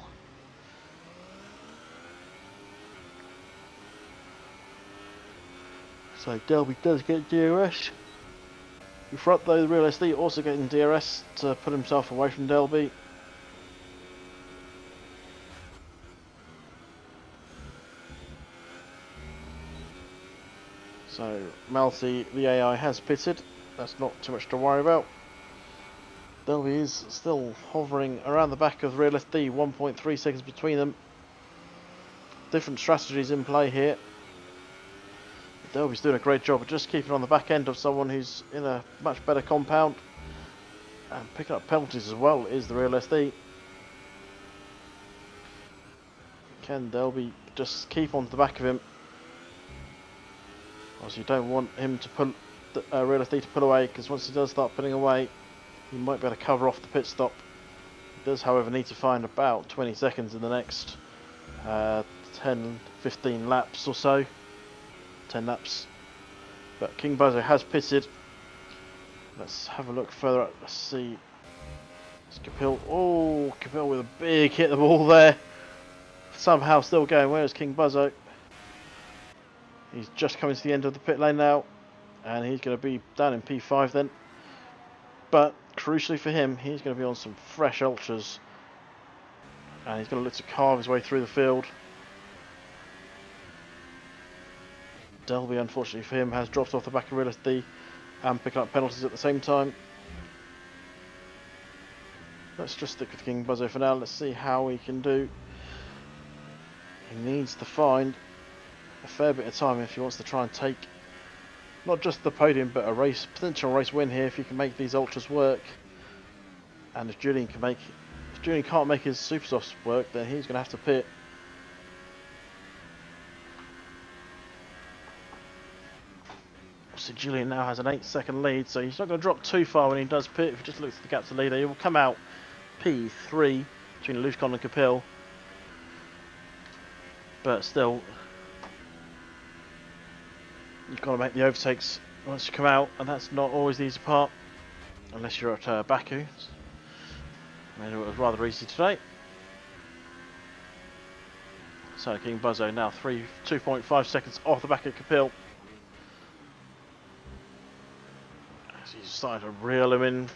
S1: So Delby does get DRS. In front though, the real SD also getting DRS to put himself away from Delby. So Malcy, the AI, has pitted. That's not too much to worry about. Delby is still hovering around the back of the real SD, 1.3 seconds between them. Different strategies in play here. Delby's doing a great job of just keeping on the back end of someone who's in a much better compound. And picking up penalties as well is the real SD. Can Delby just keep on to the back of him? Obviously you don't want him to pull the real SD to pull away, because once he does start pulling away, he might be able to cover off the pit stop. He does, however, need to find about 20 seconds in the next 10, 15 laps or so. 10 laps. But King Buzzo has pitted. Let's have a look further up. Let's see. It's Capil. Oh, Capil with a big hit the ball there. Somehow still going. Where is King Buzzo? He's just coming to the end of the pit lane now. And he's going to be down in P5 then. But crucially for him, he's going to be on some fresh ultras. And he's going to look to carve his way through the field. Delby, unfortunately for him, has dropped off the back of real SD and picking up penalties at the same time. Let's just stick with King Buzzo for now. Let's see how he can do. He needs to find a fair bit of time if he wants to try and take not just the podium, but a race, potential race win here if he can make these ultras work. And if Julian can't make his super softs work, then he's going to have to pit. So Julian now has an 8-second lead, so he's not going to drop too far when he does pit. If he just looks at the gap to leader, he will come out P3 between Lushcon and Capil. But still, you've got to make the overtakes once you come out, and that's not always the easy part, unless you're at Baku. I mean, it was rather easy today. So King Buzzo now 2.5 seconds off the back of Capil. He's starting to reel him in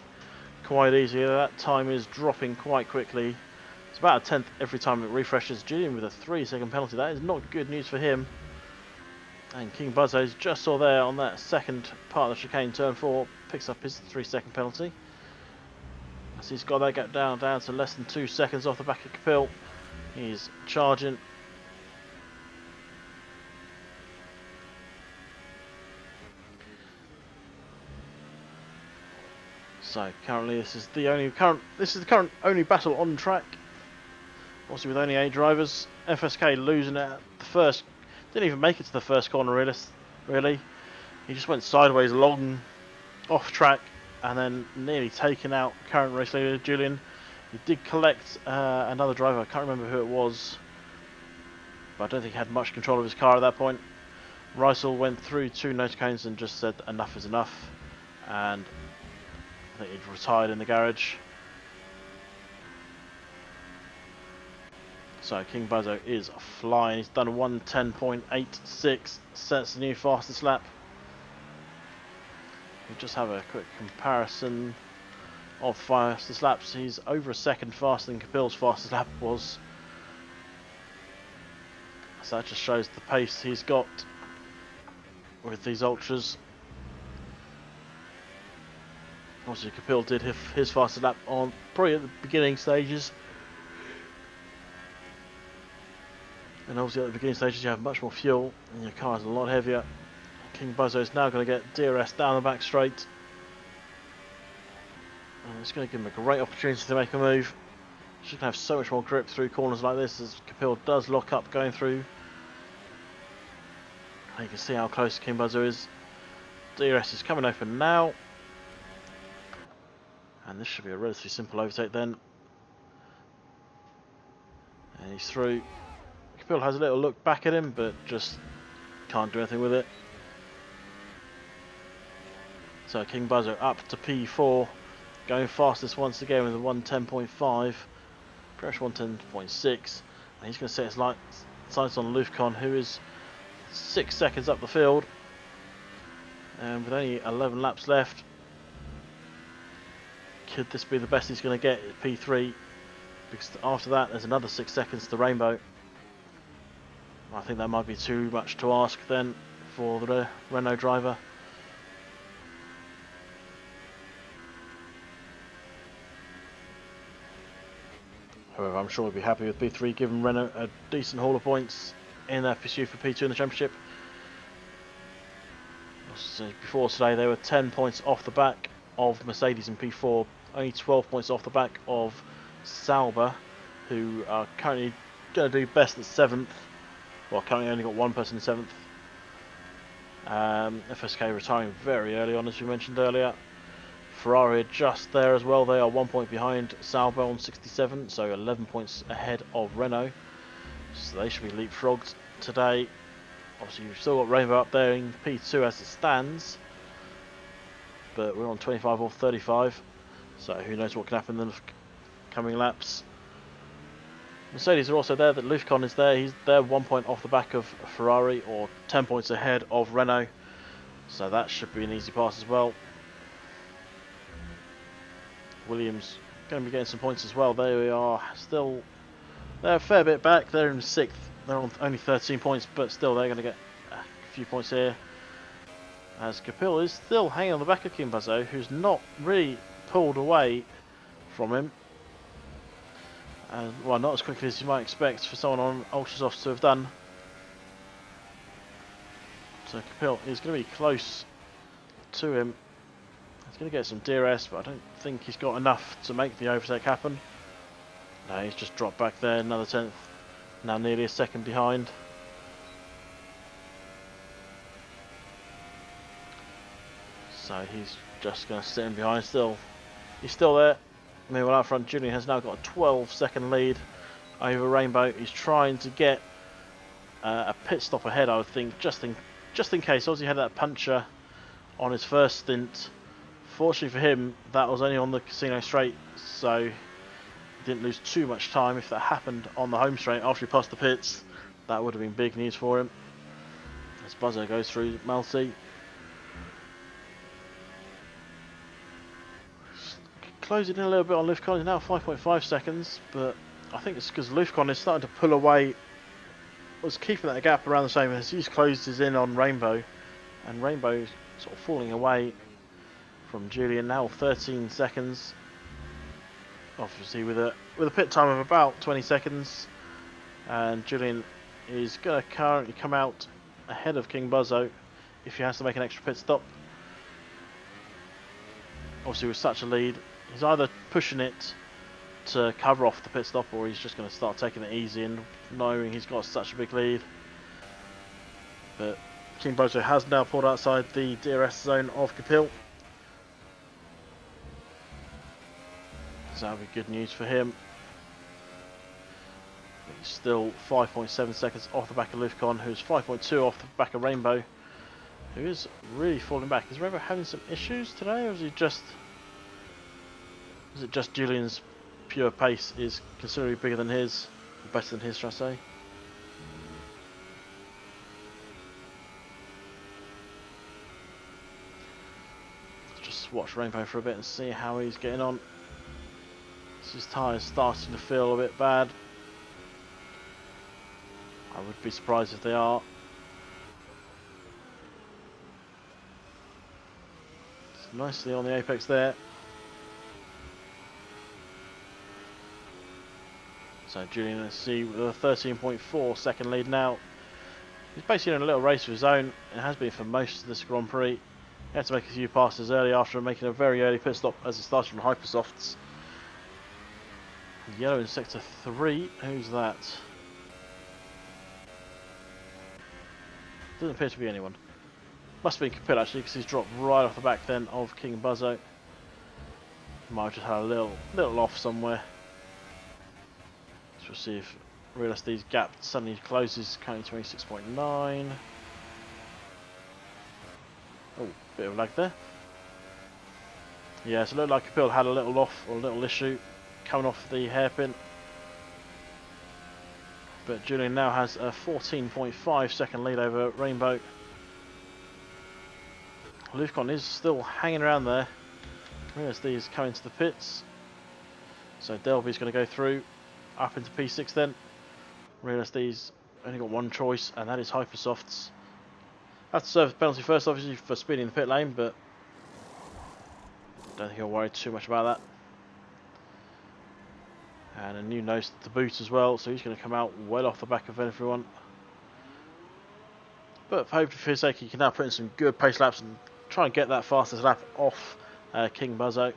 S1: quite easily. That time is dropping quite quickly. It's about a tenth every time it refreshes. Julian with a 3-second penalty. That is not good news for him. And King Buzzo is just saw there on that second part of the chicane, turn 4, picks up his 3-second penalty. So he's got that gap down to less than 2 seconds off the back of Capil. He's charging. So currently this is the current only battle on track. Also with only 8 drivers. FSK losing it at the first, didn't even make it to the first corner really. He just went sideways long off track and then nearly taken out current race leader Julian. He did collect another driver, I can't remember who it was, but I don't think he had much control of his car at that point. Rysel went through 2 nose cones and just said enough is enough, and I think he'd retired in the garage. So King Buzzo is flying. He's done 1:10.86, sets the new fastest lap. We'll just have a quick comparison of fastest laps. He's over a second faster than Capil's fastest lap was. So that just shows the pace he's got with these ultras. Obviously Capil did his fastest lap on probably at the beginning stages. And obviously at the beginning stages you have much more fuel and your car is a lot heavier. King Buzzo is now going to get DRS down the back straight. And it's going to give him a great opportunity to make a move. He's going to have so much more grip through corners like this as Capil does lock up going through. And you can see how close King Buzzo is. DRS is coming open now. And this should be a relatively simple overtake then. And he's through. Capil has a little look back at him, but just Can't do anything with it. So King Buzzer up to P4, going fastest once again with a 110.5, pressure 110.6, and he's going to set his sights on Lufcon, who is 6 seconds up the field, and with only 11 laps left, could this be the best he's going to get at P3? Because after that there's another 6 seconds to Rainbow. I think that might be too much to ask then for the Renault driver. However, I'm sure we'll be happy with P3, giving Renault a decent haul of points in their pursuit for P2 in the championship. So before today, they were 10 points off the back of Mercedes in P4, only 12 points off the back of Sauber, who are currently going to do best at 7th. Well, currently only got one person in 7th. FSK retiring very early on, as we mentioned earlier. Ferrari are just there as well. They are 1 point behind Sauber on 67, so 11 points ahead of Renault. So they should be leapfrogged today. Obviously, you've still got Rainbow up there in P2 as it stands, but we're on 25 or 35, so who knows what can happen in the coming laps. Mercedes are also there. That Lufcon is there. They're 1 point off the back of Ferrari, or 10 points ahead of Renault, so that should be an easy pass as well. Williams going to be getting some points as well. They are still, they're a fair bit back. They're in 6th. They're on only 13 points, but still they're going to get a few points here. As Capil is still hanging on the back of King Buzzo, who's not really pulled away from him. Well, not as quickly as you might expect for someone on Ultrasofts to have done. So Capil is going to be close to him. He's going to get some DRS, but I don't think he's got enough to make the overtake happen. No, he's just dropped back there, another 10th. Now nearly a second behind. So he's just going to sit in behind still. He's still there. Meanwhile, out front, Julian has now got a 12-second lead over Rainbow. He's trying to get a pit stop ahead, I would think, just in case. Ozzy had that puncture on his first stint. Fortunately for him, that was only on the Casino Straight, so he didn't lose too much time. If that happened on the home straight after he passed the pits, that would have been big news for him. As Buzzer goes through Multi. Closing in a little bit on Lufcon. He's now 5.5 seconds, but I think it's because Lufcon is starting to pull away. Was keeping that gap around the same as he's closed his in on Rainbow, and Rainbow sort of falling away from Julian, now 13 seconds. Obviously with a pit time of about 20 seconds, and Julian is going to currently come out ahead of King Buzzo if he has to make an extra pit stop. Obviously with such a lead, he's either pushing it to cover off the pit stop, or he's just going to start taking it easy and knowing he's got such a big lead. But King Buzzo has now pulled outside the DRS zone of Capil. So that'll be good news for him. He's still 5.7 seconds off the back of Lufcon, who's 5.2 off the back of Rainbow, who is really falling back. Is Rainbow having some issues today, or is it just Julian's pure pace is considerably bigger than his, or better than his, should I say? Let's just watch Rainbow for a bit and see how he's getting on. His tyres starting to feel a bit bad. I would be surprised if they are. It's nicely on the apex there. So Julian, let's see, with a 13.4 second lead now. He's basically in a little race of his own. It has been for most of this Grand Prix. He had to make a few passes early after making a very early pit stop as he started from Hypersofts. Yellow in sector 3, who's that? Doesn't appear to be anyone. Must have been Capil actually, because he's dropped right off the back then of King Buzzo. Might have just had a little off somewhere. So we'll see if Real SD's gap suddenly closes, currently 26.9. Bit of lag there. Yeah, so it looked like Capil had a little off or a little issue coming off the hairpin. But Julian now has a 14.5 second lead over Rainbow. Lufcon is still hanging around there. RSD is coming to the pits. So Delby's going to go through up into P6 then. RSD's only got one choice, and that is Hypersofts. Have to serve the penalty first, obviously, for speeding the pit lane, but don't think I'll worry too much about that. And a new nose to boot as well, so he's going to come out well off the back of everyone. But hopefully for his sake, he can now put in some good pace laps and try and get that fastest lap off King Buzzo.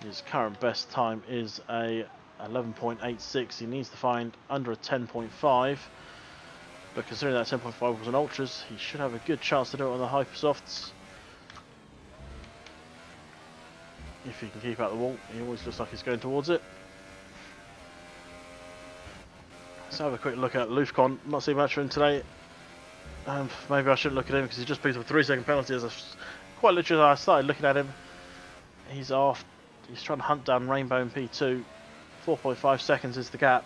S1: His current best time is a 11.86. He needs to find under a 10.5. But considering that 10.5 was an Ultras, he should have a good chance to do it on the Hypersofts. If he can keep out the wall, he always looks like he's going towards it. Let's have a quick look at Lufcon. Not seen much of him today. Maybe I shouldn't look at him because he just picked up a 3-second penalty. Quite literally, I started looking at him. He's off. He's trying to hunt down Rainbow in P2. 4.5 seconds is the gap.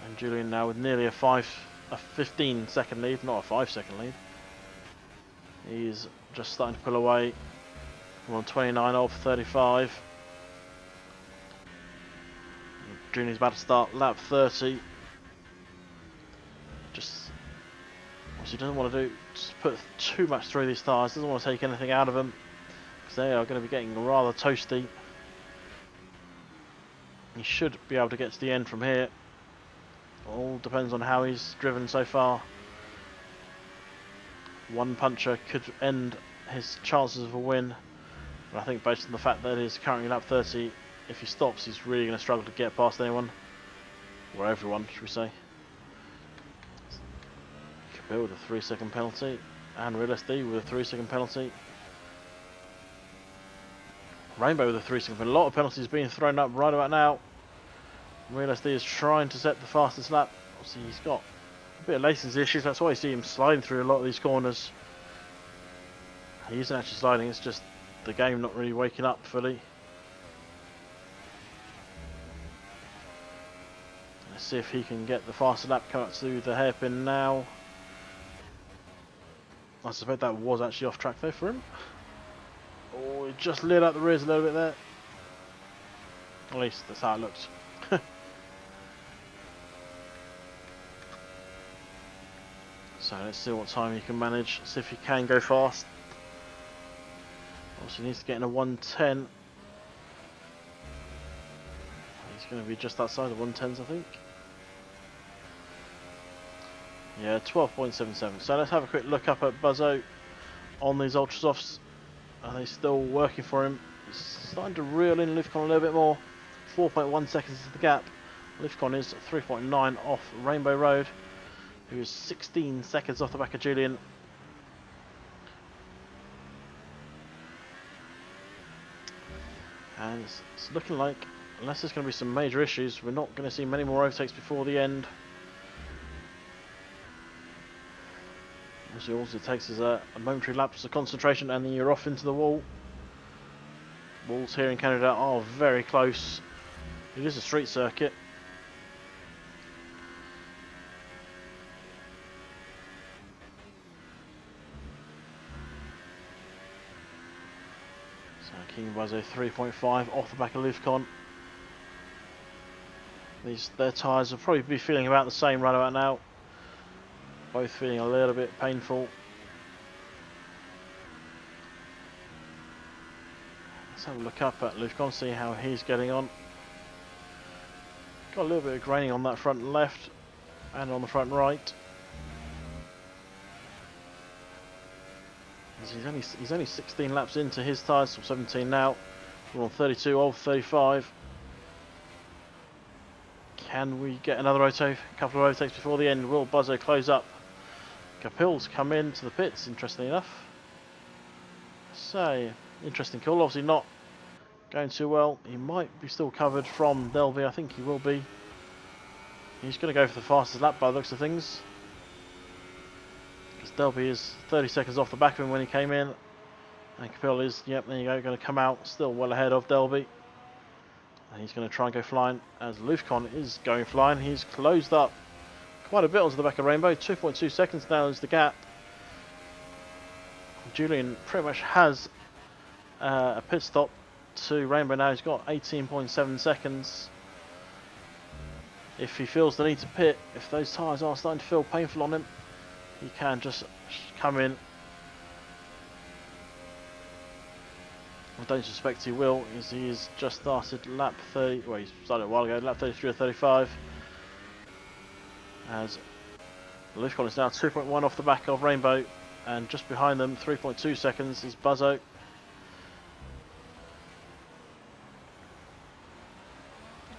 S1: And Julian now with nearly a 15-second lead, not a 5-second lead. He's just starting to pull away. We're on 29 of 35. Julian's about to start lap 30. Just obviously doesn't want to put too much through these tyres. Doesn't want to take anything out of them because they are going to be getting rather toasty. He should be able to get to the end from here. All depends on how he's driven so far. One puncher could end his chances of a win. But I think based on the fact that he's currently lap 30, if he stops, he's really going to struggle to get past anyone. Or everyone, should we say. Capil with a 3-second penalty. And Real SD with a 3-second penalty. Rainbow with a 3-second penalty. A lot of penalties being thrown up right about now. Real SD is trying to set the fastest lap. Obviously he's got a bit of latency issues, that's why you see him sliding through a lot of these corners. He isn't actually sliding, it's just the game not really waking up fully. Let's see if he can get the faster lap come up to the hairpin now. I suspect that was actually off track though for him. Oh, he just lit up the rears a little bit there. At least that's how it looks. So let's see what time he can manage, see if he can go fast. Also he needs to get in a 110. He's going to be just outside the 110s I think. Yeah, 12.77. So let's have a quick look up at Buzzo on these Ultrasofts. Are they still working for him? He's starting to reel in Lufcon a little bit more. 4.1 seconds is the gap. Lufcon is 3.9 off Rainbow Road, who is 16 seconds off the back of Julian. And it's looking like, unless there's going to be some major issues, we're not going to see many more overtakes before the end. All it takes is a momentary lapse of concentration and then you're off into the wall. Walls here in Canada are very close. It is a street circuit. So King Buzzo 3.5 off the back of Lufcon. Their tyres will probably be feeling about the same right about now. Both feeling a little bit painful. Let's have a look up at Lufcon, see how he's getting on. Got a little bit of graining on that front left and on the front right. He's only 16 laps into his tyres, so 17 now. We're on 32 of 35. Can we get another couple of overtakes before the end? Will Buzzo close up? Capil's come into the pits, interestingly enough. So, interesting call. Obviously not going too well. He might be still covered from Delvey. I think he will be. He's going to go for the fastest lap by the looks of things. As Delby is 30 seconds off the back of him when he came in. And Capil is, yep, there you go, going to come out still well ahead of Delby. And he's going to try and go flying as Lufcon is going flying. He's closed up quite a bit onto the back of Rainbow. 2.2 seconds now is the gap. Julian pretty much has a pit stop to Rainbow now. He's got 18.7 seconds. If he feels the need to pit, if those tyres are starting to feel painful on him, he can just come in. I don't suspect he will, as he has just started lap 30, well he started a while ago, lap 33 or 35. As Lufcon is now 2.1 off the back of Rainbow, and just behind them, 3.2 seconds, is Buzzo.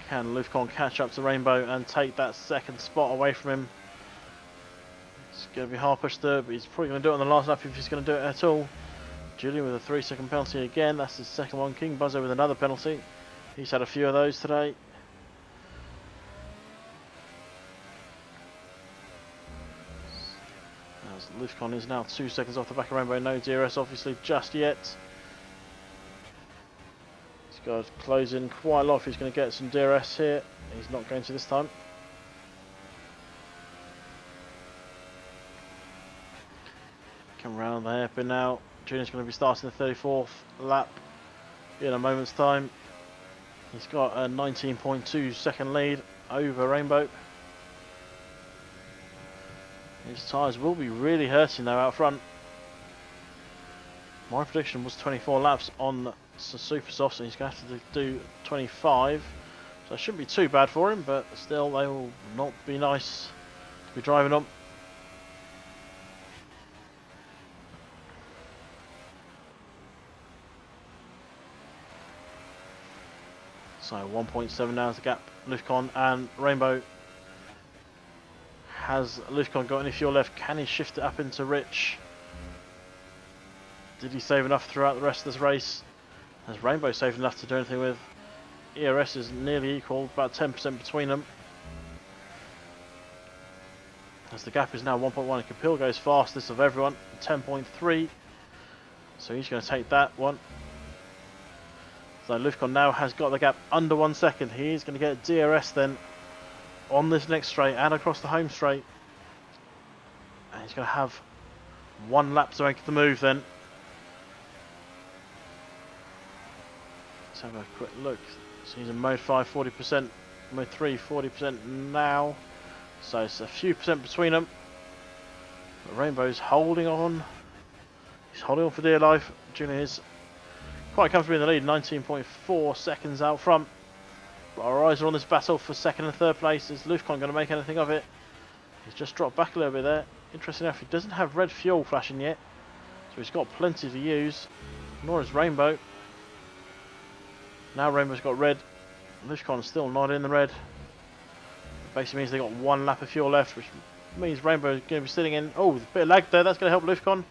S1: Can Lufcon catch up to Rainbow and take that second spot away from him? It's going to be hard pushed through, but he's probably going to do it on the last lap if he's going to do it at all. Julian with a 3-second penalty again, that's his second one. King Buzzo with another penalty. He's had a few of those today. As Lufcon is now 2 seconds off the back of Rainbow, no DRS obviously just yet. He's got to close in quite a lot if he's going to get some DRS here. He's not going to this time. Come round the hairpin now. Julian's going to be starting the 34th lap in a moment's time. He's got a 19.2 second lead over Rainbow. His tyres will be really hurting though out front. My prediction was 24 laps on Super Soft, so he's going to have to do 25. So it shouldn't be too bad for him, but still they will not be nice to be driving on. So 1.7 now is the gap. Lufcon and Rainbow. Has Lufcon got any fuel left? Can he shift it up into Rich? Did he save enough throughout the rest of this race? Has Rainbow saved enough to do anything with? ERS is nearly equal, about 10% between them. As the gap is now 1.1, Capil goes fastest of everyone, 10.3. So he's going to take that one. So Lufcon now has got the gap under 1 second. He's going to get DRS then on this next straight and across the home straight. And he's going to have 1 lap to make the move then. Let's have a quick look. So he's in mode 5, 40%, mode 3, 40% now. So it's a few percent between them. But Rainbow's holding on. He's holding on for dear life. Julian is quite comfortably in the lead, 19.4 seconds out front. But our eyes are on this battle for second and third place. Is Lufcon going to make anything of it? He's just dropped back a little bit there. Interesting enough, he doesn't have red fuel flashing yet, so he's got plenty to use. Nor is Rainbow. Now Rainbow's got red. Lufcon's still not in the red. Basically means they've got 1 lap of fuel left, which means Rainbow's going to be sitting in. Oh, there's a bit of lag there. That's going to help Lufcon.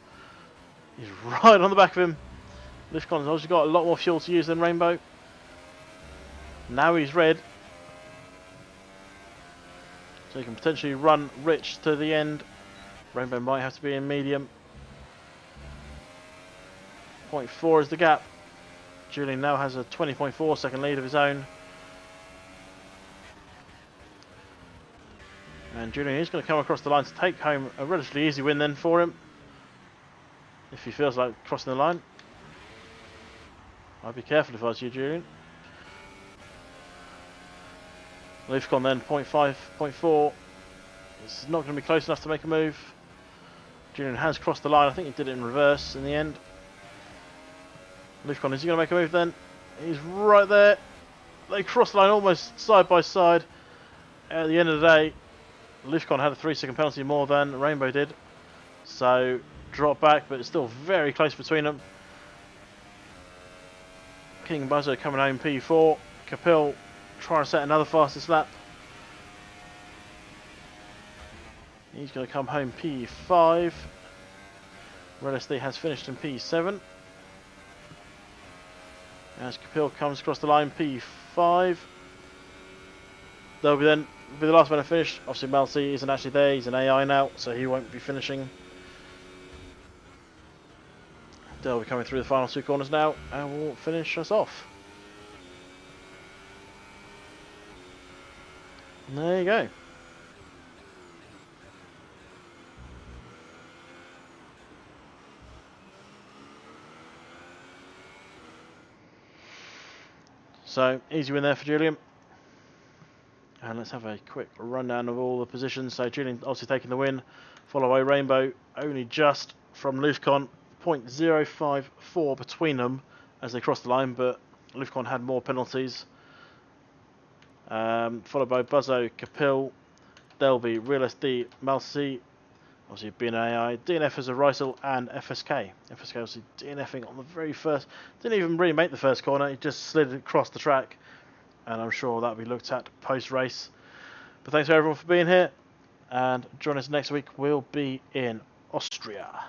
S1: He's right on the back of him. Lufcon's obviously got a lot more fuel to use than Rainbow. Now he's red. So he can potentially run Rich to the end. Rainbow might have to be in medium. 0.4 is the gap. Julian now has a 20.4 second lead of his own. And Julian is going to come across the line to take home a relatively easy win then for him. If he feels like crossing the line. I'd be careful if I was you, Julian. Lufcon then 0.5, 0.4. It's not going to be close enough to make a move. Julian has crossed the line. I think he did it in reverse in the end. Lufcon, is he going to make a move then? He's right there. They crossed the line almost side by side. At the end of the day, Lufcon had a 3-second penalty more than Rainbow did. So, drop back, but it's still very close between them. King Buzzo coming home P4. Capil trying to set another fastest lap. He's going to come home P5. RedSD has finished in P7. As Capil comes across the line P5. They'll be the last one to finish. Obviously Malcy isn't actually there, he's an AI now, so he won't be finishing. They'll be coming through the final two corners now, and will finish us off. And there you go. So, easy win there for Julian. And let's have a quick rundown of all the positions. So Julian obviously taking the win, followed by Rainbow, only just from Lufcon, 0.054 between them as they crossed the line, but Lufcon had more penalties. Followed by Buzzo, Capil, Delby, Real SD, Malsi, obviously BNAI, DNF as a Rysel, and FSK. FSK obviously DNFing on the very first, didn't even really make the first corner, he just slid across the track. And I'm sure that'll be looked at post-race. But thanks to everyone for being here, and join us next week. We'll be in Austria.